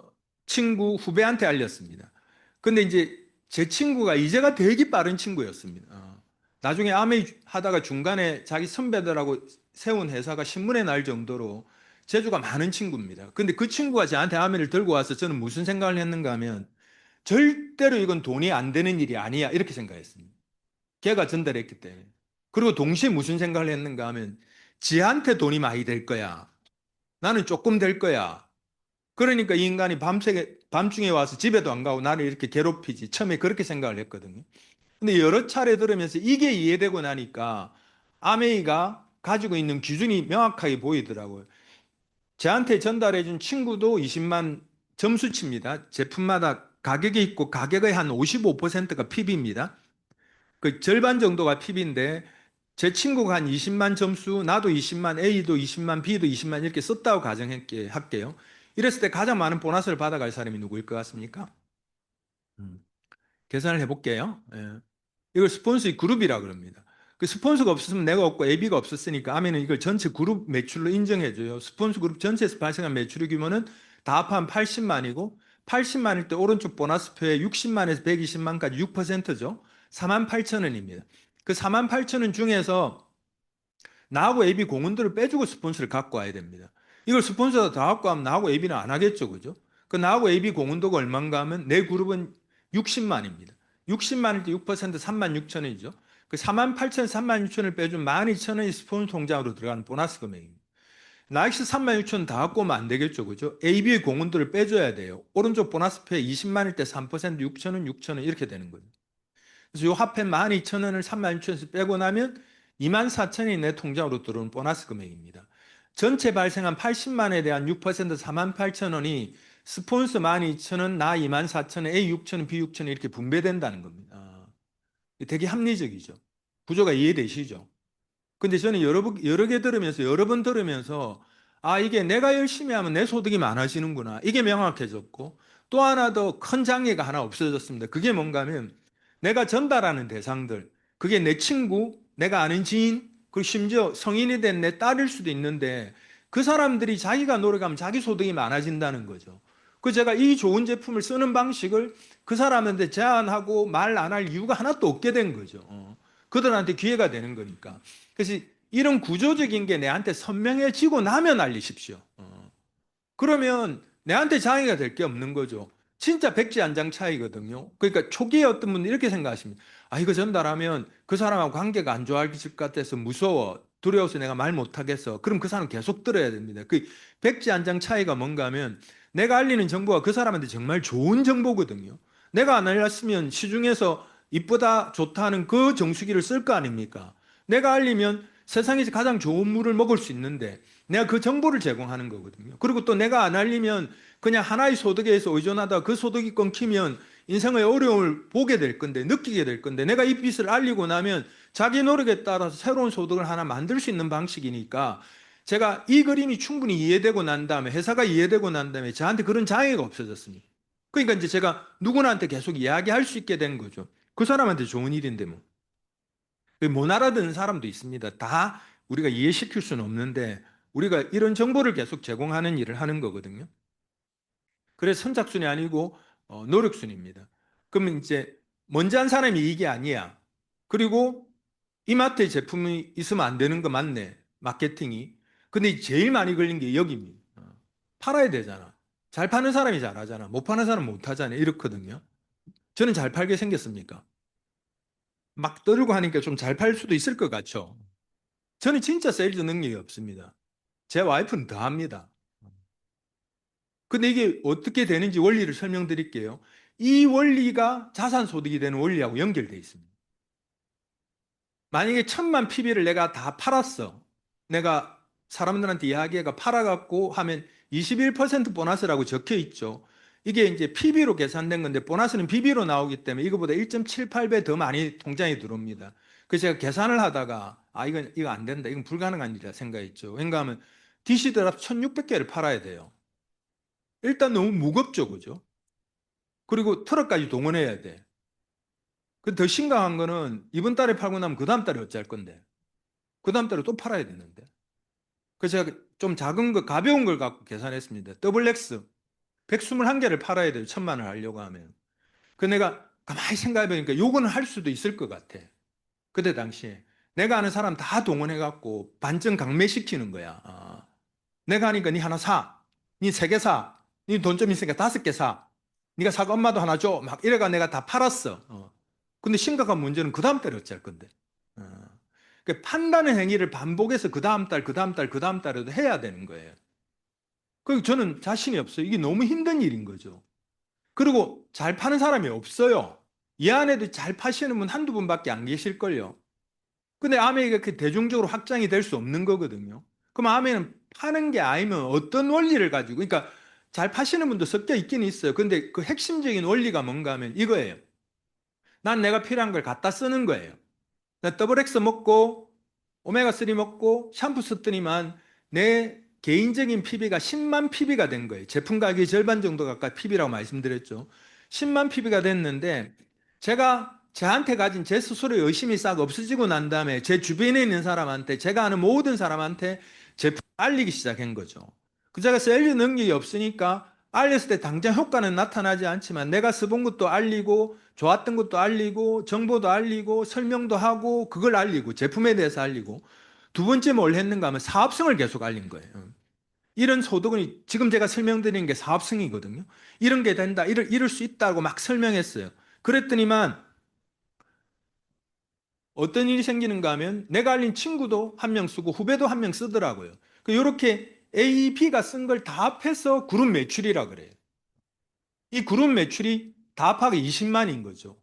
친구 후배한테 알렸습니다. 근데 이제 제 친구가 이제가 되게 빠른 친구였습니다. 나중에 아메이 하다가 중간에 자기 선배들하고 세운 회사가 신문에 날 정도로 재주가 많은 친구입니다. 근데 그 친구가 저한테 아메이를 들고 와서 저는 무슨 생각을 했는가 하면 절대로 이건 돈이 안 되는 일이 아니야 이렇게 생각했습니다. 걔가 전달했기 때문에. 그리고 동시에 무슨 생각을 했는가 하면 지한테 돈이 많이 될 거야. 나는 조금 될 거야. 그러니까 이 인간이 밤중에 와서 집에도 안 가고 나를 이렇게 괴롭히지. 처음에 그렇게 생각을 했거든요. 근데 여러 차례 들으면서 이게 이해되고 나니까 아메이가 가지고 있는 기준이 명확하게 보이더라고요. 저한테 전달해준 친구도 20만 점수치입니다. 제품마다 가격이 있고 가격의 한 55%가 PB입니다. 그 절반 정도가 PB인데 제 친구가 한 20만 점수, 나도 20만, A도 20만, B도 20만 이렇게 썼다고 할게요. 이랬을 때 가장 많은 보너스를 받아갈 사람이 누구일 것 같습니까? 음, 계산을 해볼게요. 예. 이걸 스폰서의 그룹이라 그럽니다. 그 스폰서가 없었으면 내가 없고 AB가 없었으니까 아메는 이걸 전체 그룹 매출로 인정해줘요. 스폰서 그룹 전체에서 발생한 매출의 규모는 다 합하면 80만이고 80만일 때 오른쪽 보너스표에 60만에서 120만까지 6%죠. 4만 8천 원입니다. 그 4만 8천 원 중에서 나하고 AB 공헌들을 빼주고 스폰서를 갖고 와야 됩니다. 이걸 스폰서가 다 갖고 하면 나하고 AB는 안 하겠죠. 그죠? 그 나하고 AB 공헌도가 얼마인가 하면 내 그룹은 60만입니다. 60만일 때 6% 3만 6천 원이죠. 그 4만 8천 3만 6천을 빼주면 1만 2천 원이 스폰서 통장으로 들어가는 보너스 금액입니다. 나익스 3만 6천 다 갖고 오면 안 되겠죠. 그죠? AB의 공헌도를 빼줘야 돼요. 오른쪽 보너스표에 20만일 때 3% 6천 원, 6천 원 이렇게 되는 거죠. 그래서 요 합해 12,000원을 36,000원에서 빼고 나면 24,000원이 내 통장으로 들어오는 보너스 금액입니다. 전체 발생한 80만에 대한 6% 48,000원이 스폰서 12,000원, 나 24,000원, A 6,000원, B 6,000원 이렇게 분배된다는 겁니다. 되게 합리적이죠. 구조가 이해되시죠? 근데 저는 여러 개 들으면서, 여러 번 들으면서, 이게 내가 열심히 하면 내 소득이 많아지는구나. 이게 명확해졌고, 또 하나 더 큰 장애가 하나 없어졌습니다. 그게 뭔가 하면, 내가 전달하는 대상들, 그게 내 친구, 내가 아는 지인, 그리고 심지어 성인이 된 내 딸일 수도 있는데, 그 사람들이 자기가 노력하면 자기 소득이 많아진다는 거죠. 그 제가 이 좋은 제품을 쓰는 방식을 그 사람한테 제안하고 말 안 할 이유가 하나도 없게 된 거죠. 그들한테 기회가 되는 거니까. 그래서 이런 구조적인 게 내한테 선명해지고 나면 알리십시오. 그러면 내한테 장애가 될 게 없는 거죠. 진짜 백지안장 차이거든요. 그러니까 초기에 어떤 분은 이렇게 생각하십니다. 이거 전달하면 그 사람하고 관계가 안 좋아질 것 같아서 무서워. 두려워서 내가 말 못하겠어. 그럼 그 사람 계속 들어야 됩니다. 그 백지 한 장 차이가 뭔가 하면 내가 알리는 정보가 그 사람한테 정말 좋은 정보거든요. 내가 안 알렸으면 시중에서 이쁘다, 좋다 하는 그 정수기를 쓸 거 아닙니까? 내가 알리면 세상에서 가장 좋은 물을 먹을 수 있는데 내가 그 정보를 제공하는 거거든요. 그리고 또 내가 안 알리면 그냥 하나의 소득에 의해서 의존하다 그 소득이 끊기면 인생의 어려움을 보게 될 건데, 느끼게 될 건데, 내가 이 빛을 알리고 나면 자기 노력에 따라서 새로운 소득을 하나 만들 수 있는 방식이니까 제가 이 그림이 충분히 이해되고 난 다음에, 회사가 이해되고 난 다음에 저한테 그런 장애가 없어졌습니다. 그러니까 이제 제가 누구나한테 계속 이야기할 수 있게 된 거죠. 그 사람한테 좋은 일인데 뭐. 못 알아듣는 사람도 있습니다. 다 우리가 이해시킬 수는 없는데 우리가 이런 정보를 계속 제공하는 일을 하는 거거든요. 그래서 선착순이 아니고 노력순입니다. 그러면 이제 먼저 한 사람이 이게 아니야. 그리고 이마트에 제품이 있으면 안 되는 거 맞네. 마케팅이. 근데 제일 많이 걸린 게 여기입니다. 팔아야 되잖아. 잘 파는 사람이 잘하잖아. 못 파는 사람은 못하잖아. 이렇거든요. 저는 잘 팔게 생겼습니까? 막 떠들고 하니까 좀 잘 팔 수도 있을 것 같죠. 저는 진짜 세일즈 능력이 없습니다. 제 와이프는 더 합니다. 근데 이게 어떻게 되는지 원리를 설명드릴게요. 이 원리가 자산소득이 되는 원리하고 연결되어 있습니다. 만약에 1,000만 PB를 내가 다 팔았어. 내가 사람들한테 이야기해가 팔아갖고 하면 21% 보너스라고 적혀 있죠. 이게 이제 PB로 계산된 건데 보너스는 BB로 나오기 때문에 이거보다 1.78배 더 많이 통장에 들어옵니다. 그래서 제가 계산을 하다가 이거 안 된다. 이건 불가능한 일이라 생각했죠. 왜냐하면 DC드랍 1,600개를 팔아야 돼요. 일단 너무 무겁죠, 그죠? 그리고 트럭까지 동원해야 돼. 그 더 심각한 거는 이번 달에 팔고 나면 그 다음 달에 어찌할 건데. 그 다음 달에 또 팔아야 되는데. 그래서 제가 좀 작은 거, 가벼운 걸 갖고 계산했습니다. 더블 X 121개를 팔아야 돼요. 1,000만 원 하려고 하면. 그 내가 가만히 생각해보니까 요거는 할 수도 있을 것 같아. 그때 당시에. 내가 아는 사람 다 동원해갖고 반증 강매시키는 거야. 내가 하니까 니 하나 사. 니 3개 사. 니 돈 좀 있으니까 5개 사. 니가 사고 엄마도 하나 줘. 막 이래가 내가 다 팔았어. 근데 심각한 문제는 그 다음 달에 어찌할 건데. 어. 그 판다는 행위를 반복해서 그 다음 달, 그 다음 달, 그 다음 달에도 해야 되는 거예요. 그 저는 자신이 없어요. 이게 너무 힘든 일인 거죠. 그리고 잘 파는 사람이 없어요. 이 안에도 잘 파시는 분 한두 분밖에 안 계실걸요. 근데 아메이가 그 대중적으로 확장이 될 수 없는 거거든요. 그럼 아메는 파는 게 아니면 어떤 원리를 가지고, 그러니까 잘 파시는 분도 섞여 있긴 있어요. 근데 그 핵심적인 원리가 뭔가 하면 이거예요. 난 내가 필요한 걸 갖다 쓰는 거예요. 나 더블 X 먹고 오메가3 먹고 샴푸 썼더니만 내 개인적인 PB가 10만 PB가 된 거예요. 제품 가격의 절반 정도가 아까 PB라고 말씀드렸죠. 10만 PB가 됐는데 제가 저한테 가진 제 스스로의 의심이 싹 없어지고 난 다음에 제 주변에 있는 사람한테, 제가 아는 모든 사람한테 제품 알리기 시작한 거죠. 그 제가 셀리 능력이 없으니까 알렸을 때 당장 효과는 나타나지 않지만 내가 써본 것도 알리고 좋았던 것도 알리고 정보도 알리고 설명도 하고 그걸 알리고 제품에 대해서 알리고 두 번째 뭘 했는가 하면 사업성을 계속 알린 거예요. 이런 소득은 지금 제가 설명드리는 게 사업성이거든요. 이런 게 된다, 이럴 수 있다고 막 설명했어요. 그랬더니만 어떤 일이 생기는가 하면 내가 알린 친구도 한 명 쓰고 후배도 한 명 쓰더라고요. 이렇게 A, B가 쓴 걸 다 합해서 그룹 매출이라 그래요. 이 그룹 매출이 다 합하고 20만인 거죠.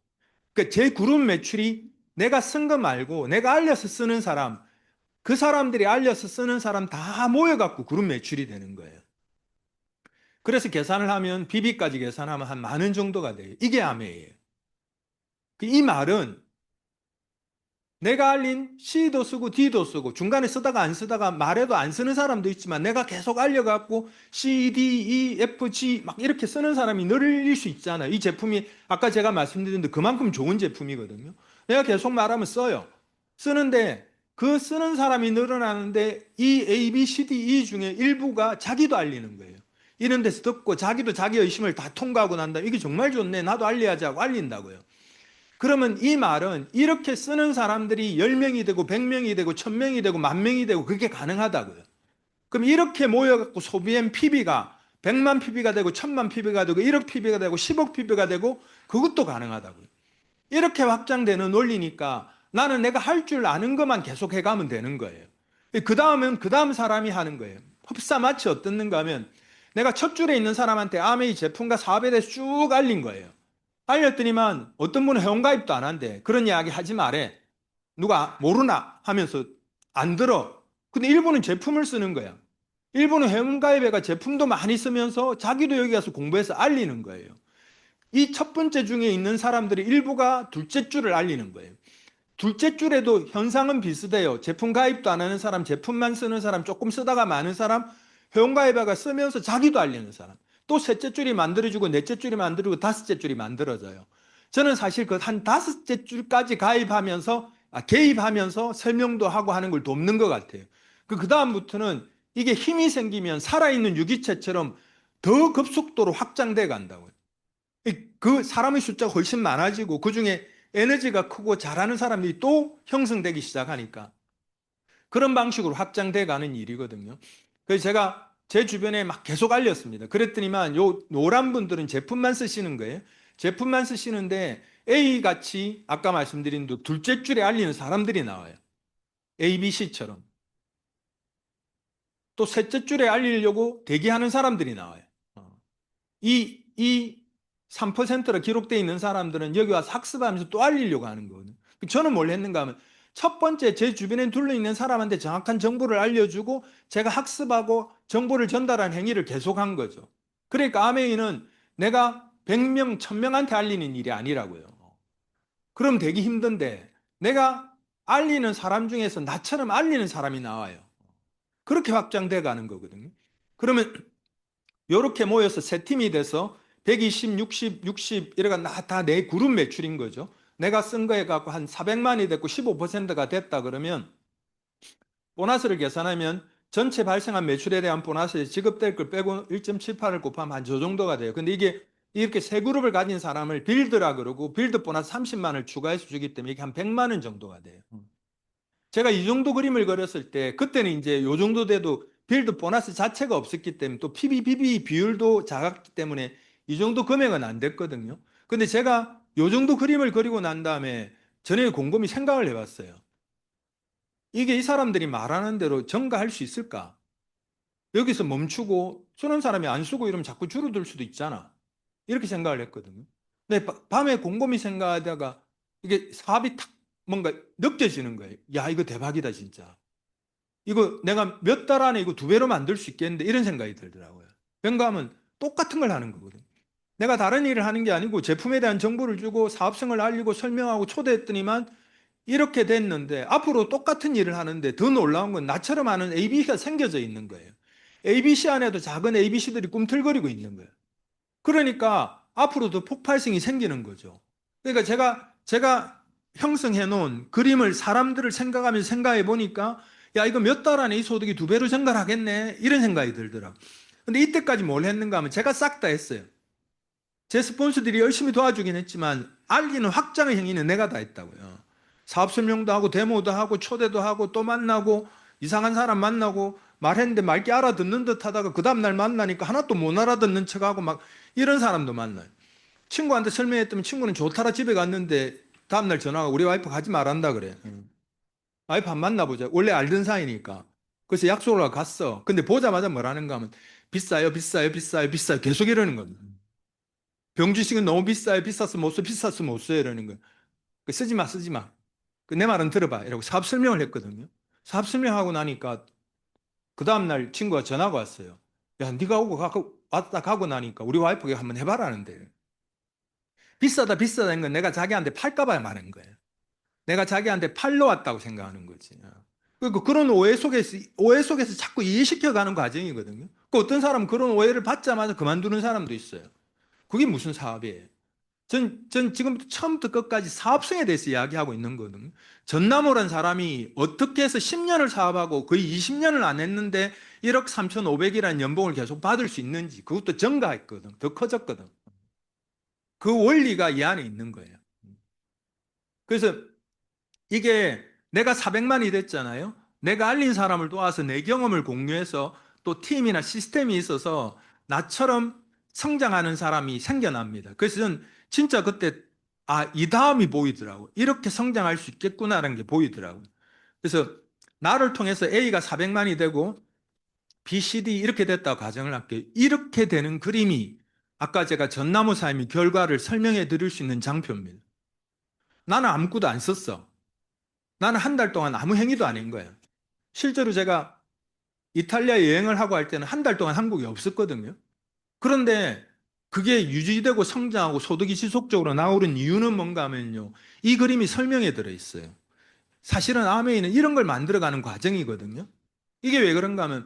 그러니까 제 그룹 매출이 내가 쓴 거 말고 내가 알려서 쓰는 사람, 그 사람들이 알려서 쓰는 사람 다 모여갖고 그룹 매출이 되는 거예요. 그래서 계산을 하면 BB까지 계산하면 한 10,000원 정도가 돼요. 이게 아메예요. 이 말은 내가 알린 C도 쓰고 D도 쓰고 중간에 쓰다가 안 쓰다가 말해도 안 쓰는 사람도 있지만 내가 계속 알려갖고 C, D, E, F, G 막 이렇게 쓰는 사람이 늘릴 수 있잖아요. 이 제품이 아까 제가 말씀드렸는데 그만큼 좋은 제품이거든요. 내가 계속 말하면 써요. 쓰는데 그 쓰는 사람이 늘어나는데 이 A, B, C, D, E 중에 일부가 자기도 알리는 거예요. 이런 데서 듣고 자기도 자기 의심을 다 통과하고 난 다음에 이게 정말 좋네. 나도 알려야지 하고 알린다고요. 그러면 이 말은 이렇게 쓰는 사람들이 10명이 되고 100명이 되고 1000명이 되고 10,000명이 되고 그게 가능하다고요. 그럼 이렇게 모여갖고 소비한 PB가 100만 PB가 되고 1000만 PB가 되고 1억 PB가 되고 10억 PB가 되고 그것도 가능하다고요. 이렇게 확장되는 원리니까 나는 내가 할 줄 아는 것만 계속 해가면 되는 거예요. 그 다음은 그 다음 사람이 하는 거예요. 흡사 마치 어떻는가 하면 내가 첫 줄에 있는 사람한테 아메이 제품과 사업에 대해서 쭉 알린 거예요. 알렸더니만 어떤 분은 회원가입도 안 한대. 그런 이야기 하지 말래. 누가 모르나 하면서 안 들어. 근데 일본은 제품을 쓰는 거야. 일본은 회원가입회가 제품도 많이 쓰면서 자기도 여기 가서 공부해서 알리는 거예요. 이 첫 번째 중에 있는 사람들이 일부가 둘째 줄을 알리는 거예요. 둘째 줄에도 현상은 비슷해요. 제품 가입도 안 하는 사람, 제품만 쓰는 사람, 조금 쓰다가 많은 사람, 회원가입회가 쓰면서 자기도 알리는 사람. 또 셋째 줄이 만들어지고 넷째 줄이 만들어지고 다섯째 줄이 만들어져요. 저는 사실 그 한 다섯째 줄까지 개입하면서 설명도 하고 하는 걸 돕는 것 같아요. 그 다음부터는 이게 힘이 생기면 살아있는 유기체처럼 더 급속도로 확장돼 간다고요. 그 사람의 숫자가 훨씬 많아지고 그 중에 에너지가 크고 잘하는 사람들이 또 형성되기 시작하니까 그런 방식으로 확장돼 가는 일이거든요. 그래서 제가 제 주변에 막 계속 알렸습니다. 그랬더니만 요 노란 분들은 제품만 쓰시는 거예요. 제품만 쓰시는데 A 같이 아까 말씀드린 둘째 줄에 알리는 사람들이 나와요. A, B, C처럼. 또 셋째 줄에 알리려고 대기하는 사람들이 나와요. 이 3%로 기록되어 있는 사람들은 여기 와서 학습하면서 또 알리려고 하는 거거든요. 저는 뭘 했는가 하면 첫 번째 제 주변에 둘러있는 사람한테 정확한 정보를 알려주고 제가 학습하고 정보를 전달하는 행위를 계속한 거죠. 그러니까 아메이는 내가 100명, 1000명한테 알리는 일이 아니라고요. 그럼 되기 힘든데 내가 알리는 사람 중에서 나처럼 알리는 사람이 나와요. 그렇게 확장돼 가는 거거든요. 그러면 이렇게 모여서 세 팀이 돼서 120, 60, 60 이래가 다 내 그룹 매출인 거죠. 내가 쓴 거에 갖고 한 400만이 됐고 15%가 됐다 그러면 보너스를 계산하면 전체 발생한 매출에 대한 보너스에 지급될 걸 빼고 1.78을 곱하면 한 저 정도가 돼요. 근데 이게 이렇게 세 그룹을 가진 사람을 빌드라 그러고 빌드 보너스 30만을 추가해서 주기 때문에 이게 한 100만 원 정도가 돼요. 제가 이 정도 그림을 그렸을 때 그때는 이제 요 정도 돼도 빌드 보너스 자체가 없었기 때문에 또 PBBB 비율도 작았기 때문에 이 정도 금액은 안 됐거든요. 근데 제가 요 정도 그림을 그리고 난 다음에 전에 곰곰이 생각을 해봤어요. 이게 이 사람들이 말하는 대로 전가할 수 있을까? 여기서 멈추고 쓰는 사람이 안 쓰고 이러면 자꾸 줄어들 수도 있잖아. 이렇게 생각을 했거든요. 근데 밤에 곰곰이 생각하다가 이게 사업이 탁 뭔가 느껴지는 거예요. 야, 이거 대박이다, 진짜. 이거 내가 몇 달 안에 이거 두 배로 만들 수 있겠는데 이런 생각이 들더라고요. 뭔가 하면 똑같은 걸 하는 거거든요. 내가 다른 일을 하는 게 아니고 제품에 대한 정보를 주고 사업성을 알리고 설명하고 초대했더니만 이렇게 됐는데 앞으로 똑같은 일을 하는데 더 놀라운 건 나처럼 하는 ABC가 생겨져 있는 거예요. ABC 안에도 작은 ABC들이 꿈틀거리고 있는 거예요. 그러니까 앞으로 더 폭발성이 생기는 거죠. 그러니까 제가 형성해 놓은 그림을 사람들을 생각하면서 생각해 보니까 야, 이거 몇 달 안에 이 소득이 두 배로 증가하겠네. 이런 생각이 들더라고요. 근데 이때까지 뭘 했는가 하면 제가 싹 다 했어요. 제 스폰서들이 열심히 도와주긴 했지만 알리는 확장의 행위는 내가 다 했다고요. 사업 설명도 하고 데모도 하고 초대도 하고 또 만나고 이상한 사람 만나고 말했는데 맑게 알아듣는 듯 하다가 그 다음날 만나니까 하나도 못 알아듣는 척하고 막 이런 사람도 만나요. 친구한테 설명했더니 친구는 좋다라 집에 갔는데 다음날 전화가 우리 와이프 가지 말란다 그래. 와이프 한 만나보자. 원래 알던 사이니까. 그래서 약속을 하고 갔어. 근데 보자마자 뭐라는가 하면 비싸요, 비싸요, 비싸요, 비싸요. 계속 이러는 거예요. 병주식은 너무 비싸요. 비싸서 못 써, 비싸서 못 써. 이러는 거예요. 쓰지 마, 쓰지 마. 내 말은 들어봐. 이러고 사업 설명을 했거든요. 사업 설명하고 나니까 그 다음날 친구가 전화가 왔어요. 야, 네가 왔다 가고 나니까 우리 와이프가 한번 해봐라는데. 비싸다, 비싸다는 건 내가 자기한테 팔까봐 말한 거예요. 내가 자기한테 팔러 왔다고 생각하는 거지. 그러니까 그런 오해 속에서 자꾸 이해시켜가는 과정이거든요. 그 어떤 사람은 그런 오해를 받자마자 그만두는 사람도 있어요. 그게 무슨 사업이에요? 전 지금부터 처음부터 끝까지 사업성에 대해서 이야기하고 있는 거거든요. 전남호란 사람이 어떻게 해서 10년을 사업하고 거의 20년을 안 했는데 1억 3,500이라는 연봉을 계속 받을 수 있는지 그것도 증가했거든. 더 커졌거든. 그 원리가 이 안에 있는 거예요. 그래서 이게 내가 400만이 됐잖아요. 내가 알린 사람을 도와서 내 경험을 공유해서 또 팀이나 시스템이 있어서 나처럼 성장하는 사람이 생겨납니다. 그래서 저는 진짜 그때 이 다음이 보이더라고요. 이렇게 성장할 수 있겠구나라는 게 보이더라고요. 그래서 나를 통해서 A가 400만이 되고 B, C, D 이렇게 됐다고 가정을 할게요. 이렇게 되는 그림이 아까 제가 전나무 삶의 결과를 설명해 드릴 수 있는 장표입니다. 나는 아무것도 안 썼어. 나는 한 달 동안 아무 행위도 안 한 거예요. 실제로 제가 이탈리아 여행을 하고 할 때는 한 달 동안 한국에 없었거든요. 그런데 그게 유지되고 성장하고 소득이 지속적으로 나오는 이유는 뭔가 하면요. 이 그림이 설명에 들어 있어요. 사실은 아메이는 이런 걸 만들어가는 과정이거든요. 이게 왜 그런가 하면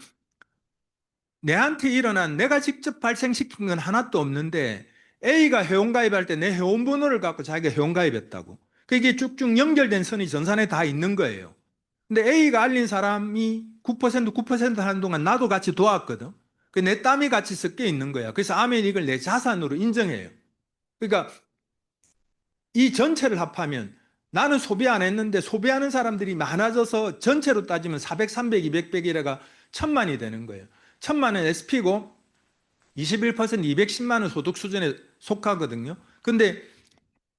내한테 일어난 내가 직접 발생시킨 건 하나도 없는데 A가 회원가입할 때 내 회원번호를 갖고 자기가 회원가입했다고. 그게 쭉쭉 연결된 선이 전산에 다 있는 거예요. 근데 A가 알린 사람이 9% 하는 동안 나도 같이 도왔거든. 내 땀이 같이 섞여 있는 거야. 그래서 아멘 이걸 내 자산으로 인정해요. 그러니까 이 전체를 합하면 나는 소비 안 했는데 소비하는 사람들이 많아져서 전체로 따지면 400, 300, 200, 100이라가 1000만이 되는 거예요. 1000만은 SP고 21% 210만 원 소득 수준에 속하거든요. 근데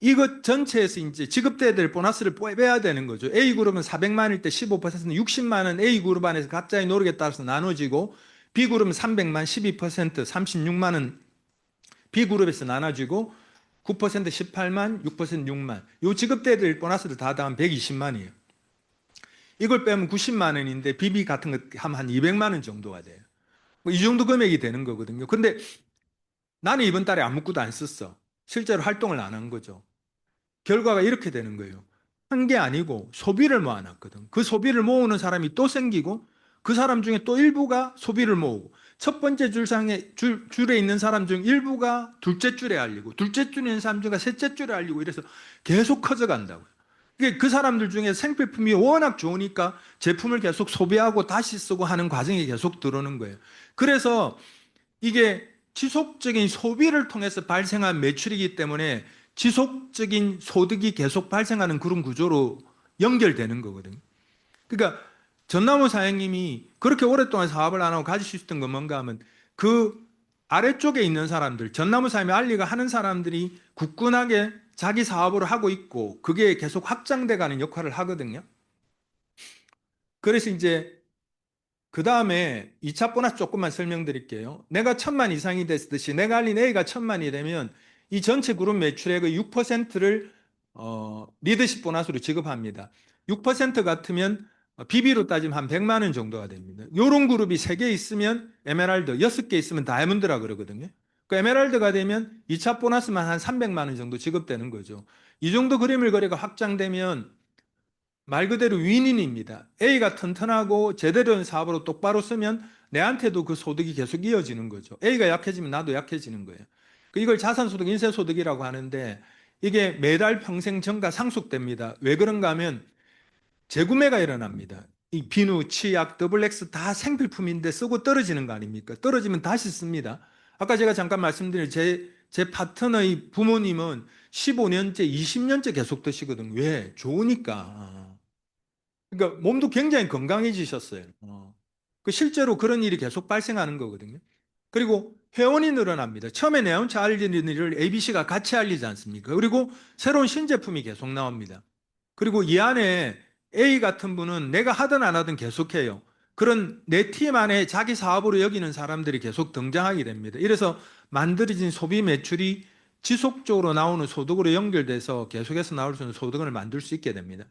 이것 전체에서 이제 지급돼야 될 보너스를 빼야 되는 거죠. A그룹은 400만일 때 15%는 60만 원 A그룹 안에서 각자의 노력에 따라서 나눠지고 B그룹은 300만 12% 36만 원 B그룹에서 나눠지고 9% 18만 6% 6만 요 지급돼야 될 보너스를 다 더하면 120만이에요. 이걸 빼면 90만 원인데 BB 같은 거 하면 한 200만 원 정도가 돼요. 뭐이 정도 금액이 되는 거거든요. 근데 나는 이번 달에 아무것도 안 썼어. 실제로 활동을 안 한 거죠. 결과가 이렇게 되는 거예요. 한 게 아니고 소비를 모아놨거든. 그 소비를 모으는 사람이 또 생기고 그 사람 중에 또 일부가 소비를 모으고 첫 번째 줄에 있는 사람 중 일부가 둘째 줄에 알리고 둘째 줄에 있는 사람 중에 셋째 줄에 알리고 이래서 계속 커져간다고요. 그 사람들 중에 생필품이 워낙 좋으니까 제품을 계속 소비하고 다시 쓰고 하는 과정이 계속 들어오는 거예요. 그래서 이게 지속적인 소비를 통해서 발생한 매출이기 때문에 지속적인 소득이 계속 발생하는 그런 구조로 연결되는 거거든요. 그러니까 전나무 사장님이 그렇게 오랫동안 사업을 안 하고 가질 수 있었던 건 뭔가 하면 그 아래쪽에 있는 사람들, 전나무 사장님이 알리가 하는 사람들이 굳건하게 자기 사업을 하고 있고 그게 계속 확장돼 가는 역할을 하거든요. 그래서 이제 그 다음에 2차 보너스 조금만 설명드릴게요. 내가 1000만 이상이 됐듯이 내가 알린 A가 1000만이 되면 이 전체 그룹 매출액의 6%를 리더십 보너스로 지급합니다. 6% 같으면 BB로 따지면 한 100만 원 정도가 됩니다. 이런 그룹이 3개 있으면 에메랄드, 6개 있으면 다이아몬드라 그러거든요. 그 에메랄드가 되면 2차 보너스만 한 300만 원 정도 지급되는 거죠. 이 정도 그림을 그려가 확장되면 말 그대로 윈윈입니다. A가 튼튼하고 제대로 된 사업으로 똑바로 쓰면 내한테도 그 소득이 계속 이어지는 거죠. A가 약해지면 나도 약해지는 거예요. 이걸 자산소득, 인세소득이라고 하는데 이게 매달 평생 증가 상속됩니다. 왜 그런가 하면 재구매가 일어납니다. 이 비누, 치약, 더블X 다 생필품인데 쓰고 떨어지는 거 아닙니까? 떨어지면 다시 씁니다. 아까 제가 잠깐 말씀드린 제 파트너의 부모님은 15년째, 20년째 계속 드시거든요. 왜? 좋으니까. 그러니까 몸도 굉장히 건강해지셨어요. 그 실제로 그런 일이 계속 발생하는 거거든요. 그리고 회원이 늘어납니다. 처음에 내원차 알리는 일을 ABC가 같이 알리지 않습니까? 그리고 새로운 신제품이 계속 나옵니다. 그리고 이 안에 A 같은 분은 내가 하든 안 하든 계속해요. 그런 내 팀 안에 자기 사업으로 여기는 사람들이 계속 등장하게 됩니다. 이래서 만들어진 소비 매출이 지속적으로 나오는 소득으로 연결돼서 계속해서 나올 수 있는 소득을 만들 수 있게 됩니다.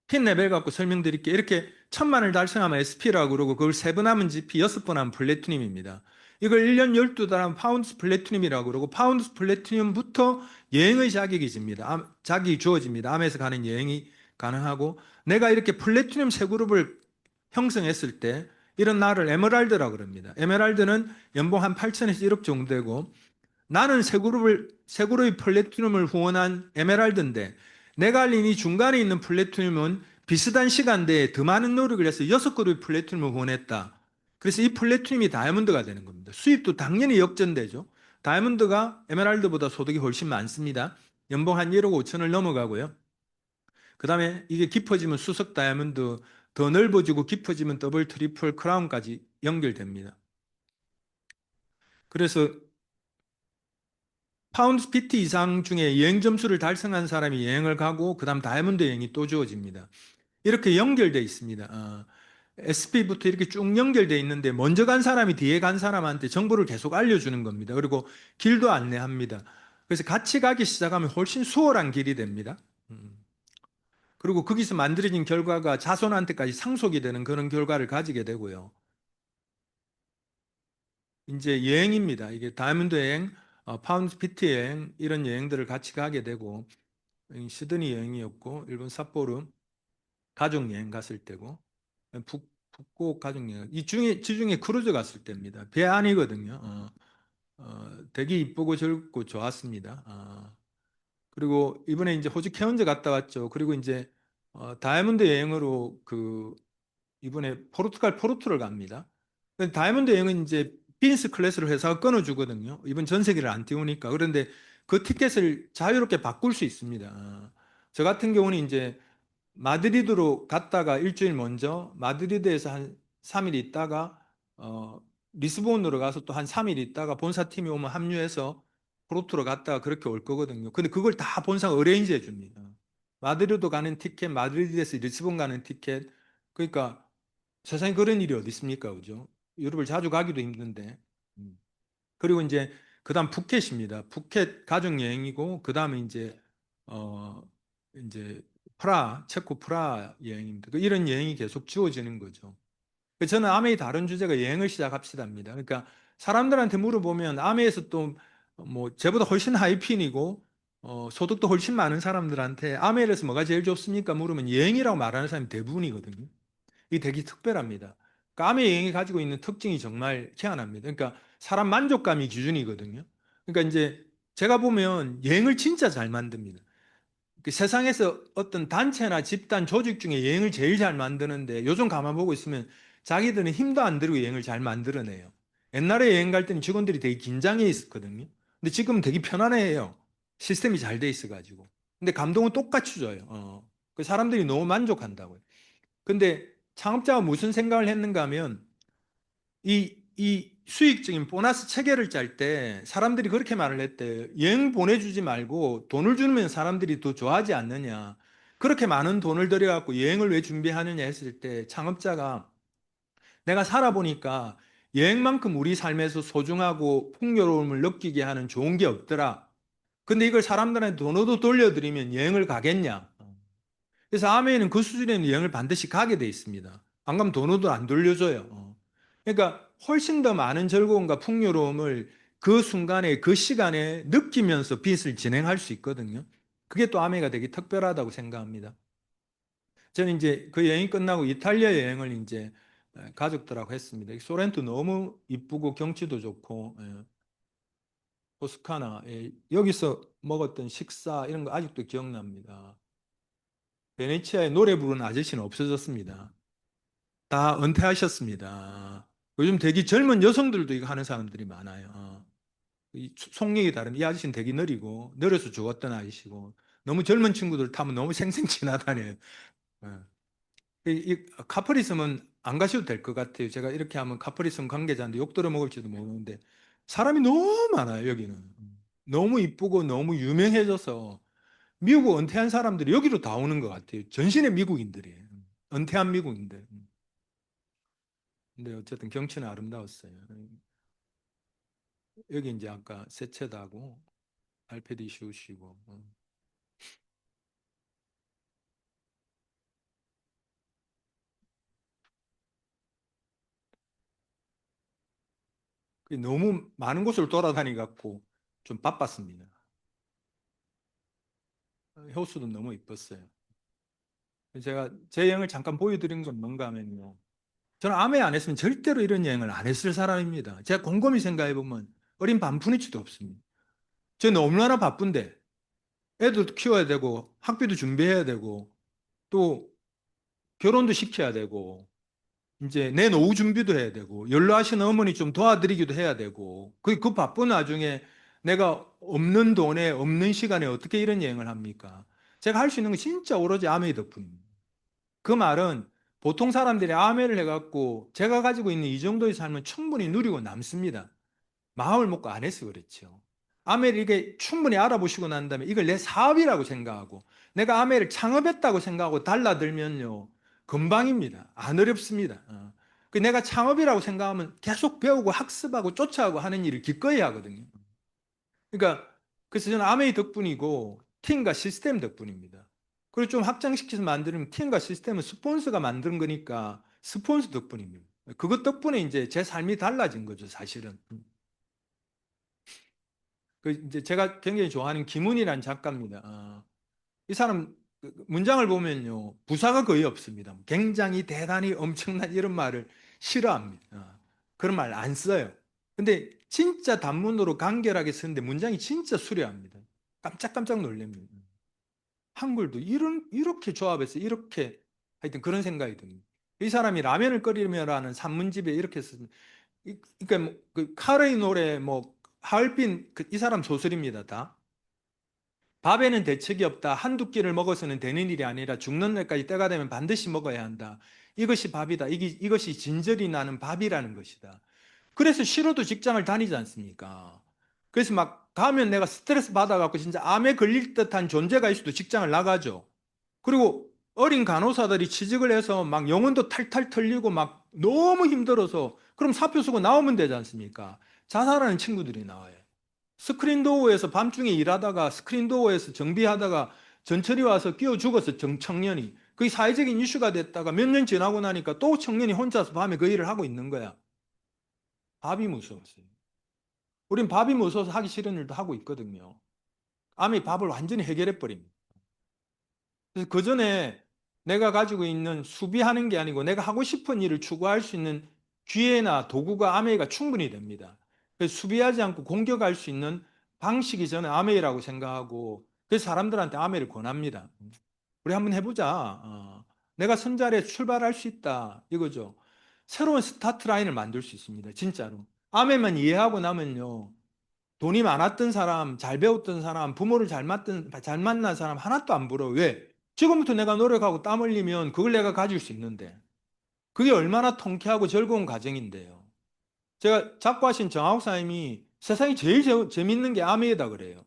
핀 레벨 갖고 설명드릴게요. 이렇게 1000만을 달성하면 SP라고 그러고 그걸 3번 하면 GP, 6번 하면 플래티늄입니다. 이걸 1년 12달 하면 파운드 플래티늄이라고 그러고 파운드 플래티늄부터 여행의 자격이 집니다. 자격이 주어집니다. 암에서 가는 여행이 가능하고 내가 이렇게 플래티늄 세 그룹을 형성했을 때 이런 나를 에메랄드라고 그럽니다. 에메랄드는 연봉 한 8천에서 1억 정도 되고 나는 세 그룹의 플래티늄을 후원한 에메랄드인데 내가 알린 이 중간에 있는 플래티늄은 비슷한 시간대에 더 많은 노력을 해서 6그룹의 플래티늄을 후원했다. 그래서 이 플래티늄이 다이아몬드가 되는 겁니다. 수입도 당연히 역전되죠. 다이아몬드가 에메랄드보다 소득이 훨씬 많습니다. 연봉 한 1억 5천을 넘어가고요. 그 다음에 이게 깊어지면 수석 다이아몬드, 더 넓어지고 깊어지면 더블, 트리플, 크라운까지 연결됩니다. 그래서 파운드 PT 이상 중에 여행 점수를 달성한 사람이 여행을 가고 그 다음 다이아몬드 여행이 또 주어집니다. 이렇게 연결돼 있습니다. SP부터 이렇게 쭉 연결돼 있는데 먼저 간 사람이 뒤에 간 사람한테 정보를 계속 알려주는 겁니다. 그리고 길도 안내합니다. 그래서 같이 가기 시작하면 훨씬 수월한 길이 됩니다. 음. 그리고 거기서 만들어진 결과가 자손한테까지 상속이 되는 그런 결과를 가지게 되고요. 이제 여행입니다. 이게 다이아몬드 여행, 파운드 피트 여행 이런 여행들을 같이 가게 되고 시드니 여행이었고 일본 삿포로 가족 여행 갔을 때고 북곡 가족 여행 이 중에 지중해 크루즈 갔을 때입니다. 배 안이거든요. 되게 이쁘고 젊고 좋았습니다. 그리고 이번에 이제 호주 케언즈 갔다 왔죠. 그리고 이제 다이아몬드 여행으로 그 이번에 포르투갈 포르투를 갑니다. 근데 다이아몬드 여행은 이제 비즈니스 클래스를 회사가 끊어주거든요. 이번 전세기를 안 띄우니까. 그런데 그 티켓을 자유롭게 바꿀 수 있습니다. 저 같은 경우는 이제 마드리드로 갔다가 일주일 먼저 마드리드에서 한 3일 있다가 어, 리스본으로 가서 또 한 3일 있다가 본사팀이 오면 합류해서 포르투로 갔다가 그렇게 올 거거든요. 근데 그걸 다 본사가 어레인지 해줍니다. 마드리드 가는 티켓, 마드리드에서 리스본 가는 티켓. 그러니까 세상에 그런 일이 어디 있습니까? 그죠? 유럽을 자주 가기도 힘든데. 음. 그리고 이제 그다음 푸켓입니다. 푸켓 가족 여행이고 그다음에 어 이제 체코 프라 여행입니다. 이런 여행이 계속 지워지는 거죠. 저는 아메이 다른 주제가 여행을 시작합시다입니다. 그러니까 사람들한테 물어보면 아메이에서 또 뭐 저보다 훨씬 하이핀이고 소득도 훨씬 많은 사람들한테 아메이에서 뭐가 제일 좋습니까? 물으면 여행이라고 말하는 사람이 대부분이거든요. 이게 되게 특별합니다. 감의 여행이 가지고 있는 특징이 정말 희한합니다. 그러니까 사람 만족감이 기준이거든요. 그러니까 이제 제가 보면 여행을 진짜 잘 만듭니다. 그 세상에서 어떤 단체나 집단, 조직 중에 여행을 제일 잘 만드는데 요즘 가만 보고 있으면 자기들은 힘도 안 들이고 여행을 잘 만들어내요. 옛날에 여행 갈 때는 직원들이 되게 긴장해 있었거든요. 근데 지금은 되게 편안해요. 시스템이 잘 돼 있어가지고. 근데 감동은 똑같이 줘요. 그 사람들이 너무 만족한다고요. 근데 창업자가 무슨 생각을 했는가 하면 이 수익적인 보너스 체계를 짤 때 사람들이 그렇게 말을 했대요. 여행 보내주지 말고 돈을 주면 사람들이 더 좋아하지 않느냐. 그렇게 많은 돈을 들여갖고 여행을 왜 준비하느냐 했을 때 창업자가 내가 살아보니까 여행만큼 우리 삶에서 소중하고 풍요로움을 느끼게 하는 좋은 게 없더라. 근데 이걸 사람들한테 돈으로 돌려드리면 여행을 가겠냐. 그래서 아메이는 그 수준의 여행을 반드시 가게 돼 있습니다. 안 가면 돈도 안 돌려줘요. 그러니까 훨씬 더 많은 즐거움과 풍요로움을 그 순간에 그 시간에 느끼면서 빚을 진행할 수 있거든요. 그게 또 아메이가 되게 특별하다고 생각합니다. 저는 이제 그 여행이 끝나고 이탈리아 여행을 이제 가족들하고 했습니다. 소렌토 너무 이쁘고 경치도 좋고 토스카나 여기서 먹었던 식사 이런 거 아직도 기억납니다. 베네치아에 노래 부르는 아저씨는 없어졌습니다. 다 은퇴하셨습니다. 요즘 되게 젊은 여성들도 이거 하는 사람들이 많아요. 이 속력이 다른 이 아저씨는 되게 느리고 느려서 죽었던 아저씨고 너무 젊은 친구들 타면 너무 생생 지나다녀요. 예. 이 카프리섬은 안 가셔도 될 것 같아요. 제가 이렇게 하면 카프리섬 관계자인데 욕 들어 먹을지도 모르는데 사람이 너무 많아요, 여기는. 너무 이쁘고 너무 유명해져서 미국 은퇴한 사람들이 여기로 다 오는 것 같아요. 전신의 미국인들이에요. 은퇴한 미국인들. 근데 어쨌든 경치는 아름다웠어요. 여기 이제 아까 세체다고 알페디 슈시고 너무 많은 곳을 돌아다니 갖고 좀 바빴습니다. 호수도 너무 이뻤어요. 제가 제 여행을 잠깐 보여드린 건 뭔가 하면요. 저는 아메 안 했으면 절대로 이런 여행을 안 했을 사람입니다. 제가 곰곰이 생각해 보면 어린 반푼이치도 없습니다. 저는 얼마나 바쁜데 애들도 키워야 되고 학비도 준비해야 되고 또 결혼도 시켜야 되고 이제 내 노후 준비도 해야 되고 연로하신 어머니 좀 도와드리기도 해야 되고 그 바쁜 와중에 내가 없는 돈에 없는 시간에 어떻게 이런 여행을 합니까? 제가 할 수 있는 건 진짜 오로지 아메이 덕분입니다. 그 말은 보통 사람들이 아메를 해갖고 제가 가지고 있는 이 정도의 삶은 충분히 누리고 남습니다. 마음을 먹고 안 해서 그렇죠. 아메를 이게 충분히 알아보시고 난 다음에 이걸 내 사업이라고 생각하고 내가 아메를 창업했다고 생각하고 달라들면요, 금방입니다. 안 어렵습니다. 내가 창업이라고 생각하면 계속 배우고 학습하고 쫓아가고 하는 일을 기꺼이 하거든요. 그러니까 그래서 저는 아메이 덕분이고 팀과 시스템 덕분입니다. 그리고 좀 확장시켜서 만드는 팀과 시스템은 스폰서가 만든 거니까 스폰서 덕분입니다. 그것 덕분에 이제 제 삶이 달라진 거죠, 사실은. 그 이제 제가 굉장히 좋아하는 김훈이라는 작가입니다. 이 사람 문장을 보면요, 부사가 거의 없습니다. 굉장히 대단히 엄청난 이런 말을 싫어합니다. 그런 말 안 써요. 근데 진짜 단문으로 간결하게 쓰는데 문장이 진짜 수려합니다. 깜짝깜짝 놀랍니다. 한글도 이렇게 조합해서 이렇게 하여튼 그런 생각이 듭니다. 이 사람이 라면을 끓이며라는 산문집에 이렇게 쓴, 그러니까 그 카레의 노래 뭐 하얼빈 이 사람 소설입니다, 다. 밥에는 대책이 없다. 한두 끼를 먹어서는 되는 일이 아니라 죽는 날까지 때가 되면 반드시 먹어야 한다. 이것이 밥이다. 이것이 진절이 나는 밥이라는 것이다. 그래서 싫어도 직장을 다니지 않습니까? 그래서 막 가면 내가 스트레스 받아갖고 진짜 암에 걸릴 듯한 존재가 있어도 직장을 나가죠. 그리고 어린 간호사들이 취직을 해서 막 영혼도 탈탈 털리고 막 너무 힘들어서 그럼 사표 쓰고 나오면 되지 않습니까? 자살하는 친구들이 나와요. 스크린도어에서 밤중에 일하다가 스크린도어에서 정비하다가 전철이 와서 끼어 죽어서 청년이 그게 사회적인 이슈가 됐다가 몇 년 지나고 나니까 또 청년이 혼자서 밤에 그 일을 하고 있는 거야. 밥이 무서웠어요. 우린 밥이 무서워서 하기 싫은 일도 하고 있거든요. 암이 밥을 완전히 해결해 버립니다. 그래서 그 전에 내가 가지고 있는 수비하는 게 아니고 내가 하고 싶은 일을 추구할 수 있는 기회나 도구가 아메이가 충분히 됩니다. 그래서 수비하지 않고 공격할 수 있는 방식이 저는 아메이라고 생각하고 그래서 사람들한테 아메이를 권합니다. 우리 한번 해보자. 내가 선자리에 출발할 수 있다. 이거죠. 새로운 스타트 라인을 만들 수 있습니다. 진짜로. 아메이만 이해하고 나면요. 돈이 많았던 사람, 잘 배웠던 사람, 부모를 잘 만난 사람 하나도 안 부러워. 왜? 지금부터 내가 노력하고 땀 흘리면 그걸 내가 가질 수 있는데. 그게 얼마나 통쾌하고 즐거운 과정인데요. 제가 작고하신 정하욱 사님이 세상이 제일 재밌는 게 아메이다 그래요.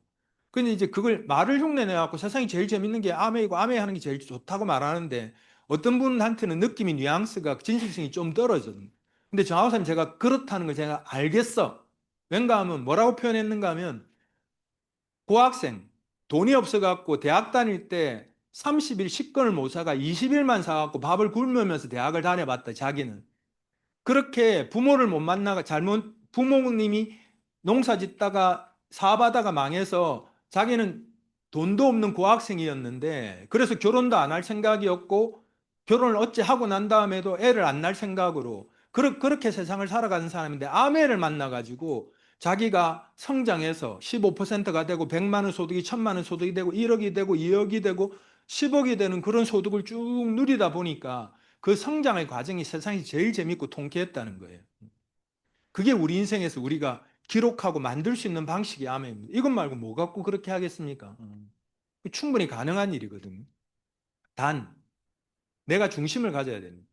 근데 이제 그걸 말을 흉내내갖고 세상이 제일 재밌는 게 아메이고 아메이 하는 게 제일 좋다고 말하는데 어떤 분한테는 느낌이 뉘앙스가 진실성이 좀 떨어져요. 근데 정하욱 사님 제가 그렇다는 걸 제가 알겠어. 왠가 하면 뭐라고 표현했는가 하면 고학생 돈이 없어갖고 대학 다닐 때 30일 식권을 못 사가 20일만 사갖고 밥을 굶으면서 대학을 다녀봤다 자기는. 그렇게 부모를 못 만나가 잘못 부모님이 농사 짓다가 사업하다가 망해서 자기는 돈도 없는 고학생이었는데 그래서 결혼도 안 할 생각이었고 결혼을 어찌 하고 난 다음에도 애를 안 낳을 생각으로 그렇게 세상을 살아가는 사람인데 아내를 만나가지고 자기가 성장해서 15%가 되고 100만 원 소득이 1000만 원 소득이 되고 1억이 되고 2억이 되고 10억이 되는 그런 소득을 쭉 누리다 보니까 그 성장의 과정이 세상이 제일 재밌고 통쾌했다는 거예요. 그게 우리 인생에서 우리가 기록하고 만들 수 있는 방식이 아멘입니다. 이것 말고 뭐 갖고 그렇게 하겠습니까? 충분히 가능한 일이거든요. 단, 내가 중심을 가져야 됩니다.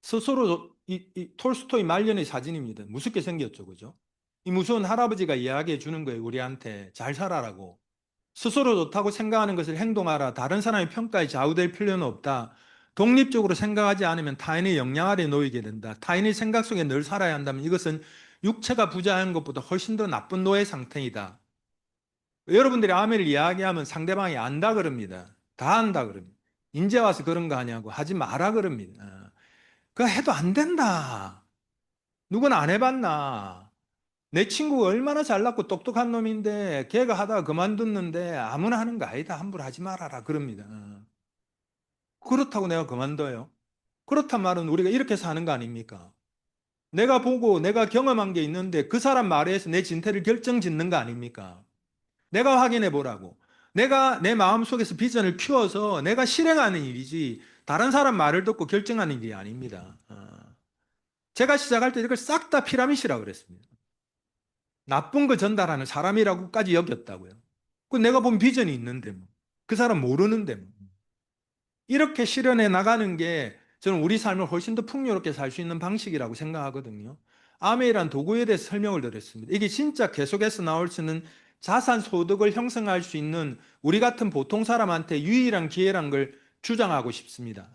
스스로 이 톨스토이 말년의 사진입니다. 무섭게 생겼죠, 그죠? 이 무서운 할아버지가 이야기해 주는 거예요, 우리한테. 잘 살아라고. 스스로 좋다고 생각하는 것을 행동하라. 다른 사람의 평가에 좌우될 필요는 없다. 독립적으로 생각하지 않으면 타인의 영향 아래 놓이게 된다. 타인의 생각 속에 늘 살아야 한다면 이것은 육체가 부자한 것보다 훨씬 더 나쁜 노예 상태이다. 여러분들이 아멘을 이야기하면 상대방이 안다 그럽니다. 다 안다 그럽니다. 인제 와서 그런 거 하냐고 하지 마라 그럽니다. 그거 해도 안 된다. 누군 안 해봤나? 내 친구가 얼마나 잘났고 똑똑한 놈인데 걔가 하다가 그만뒀는데 아무나 하는 거 아니다. 함부로 하지 말아라. 그럽니다. 그렇다고 내가 그만둬요. 그렇단 말은 우리가 이렇게 사는 거 아닙니까? 내가 보고 내가 경험한 게 있는데 그 사람 말에 의해서 내 진퇴를 결정짓는 거 아닙니까? 내가 확인해 보라고. 내가 내 마음속에서 비전을 키워서 내가 실행하는 일이지 다른 사람 말을 듣고 결정하는 일이 아닙니다. 제가 시작할 때 이걸 싹 다 피라밋이라고 그랬습니다. 나쁜 거 전달하는 사람이라고까지 여겼다고요. 그 내가 본 비전이 있는데 뭐. 그 사람 모르는데 뭐. 이렇게 실현해 나가는 게 저는 우리 삶을 훨씬 더 풍요롭게 살 수 있는 방식이라고 생각하거든요. 아메이란 도구에 대해서 설명을 드렸습니다. 이게 진짜 계속해서 나올 수 있는 자산 소득을 형성할 수 있는 우리 같은 보통 사람한테 유일한 기회란 걸 주장하고 싶습니다.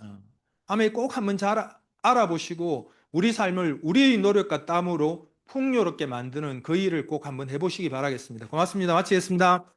아마 꼭 한번 잘 알아보시고 우리 삶을 우리의 노력과 땀으로 풍요롭게 만드는 그 일을 꼭 한번 해보시기 바라겠습니다. 고맙습니다. 마치겠습니다.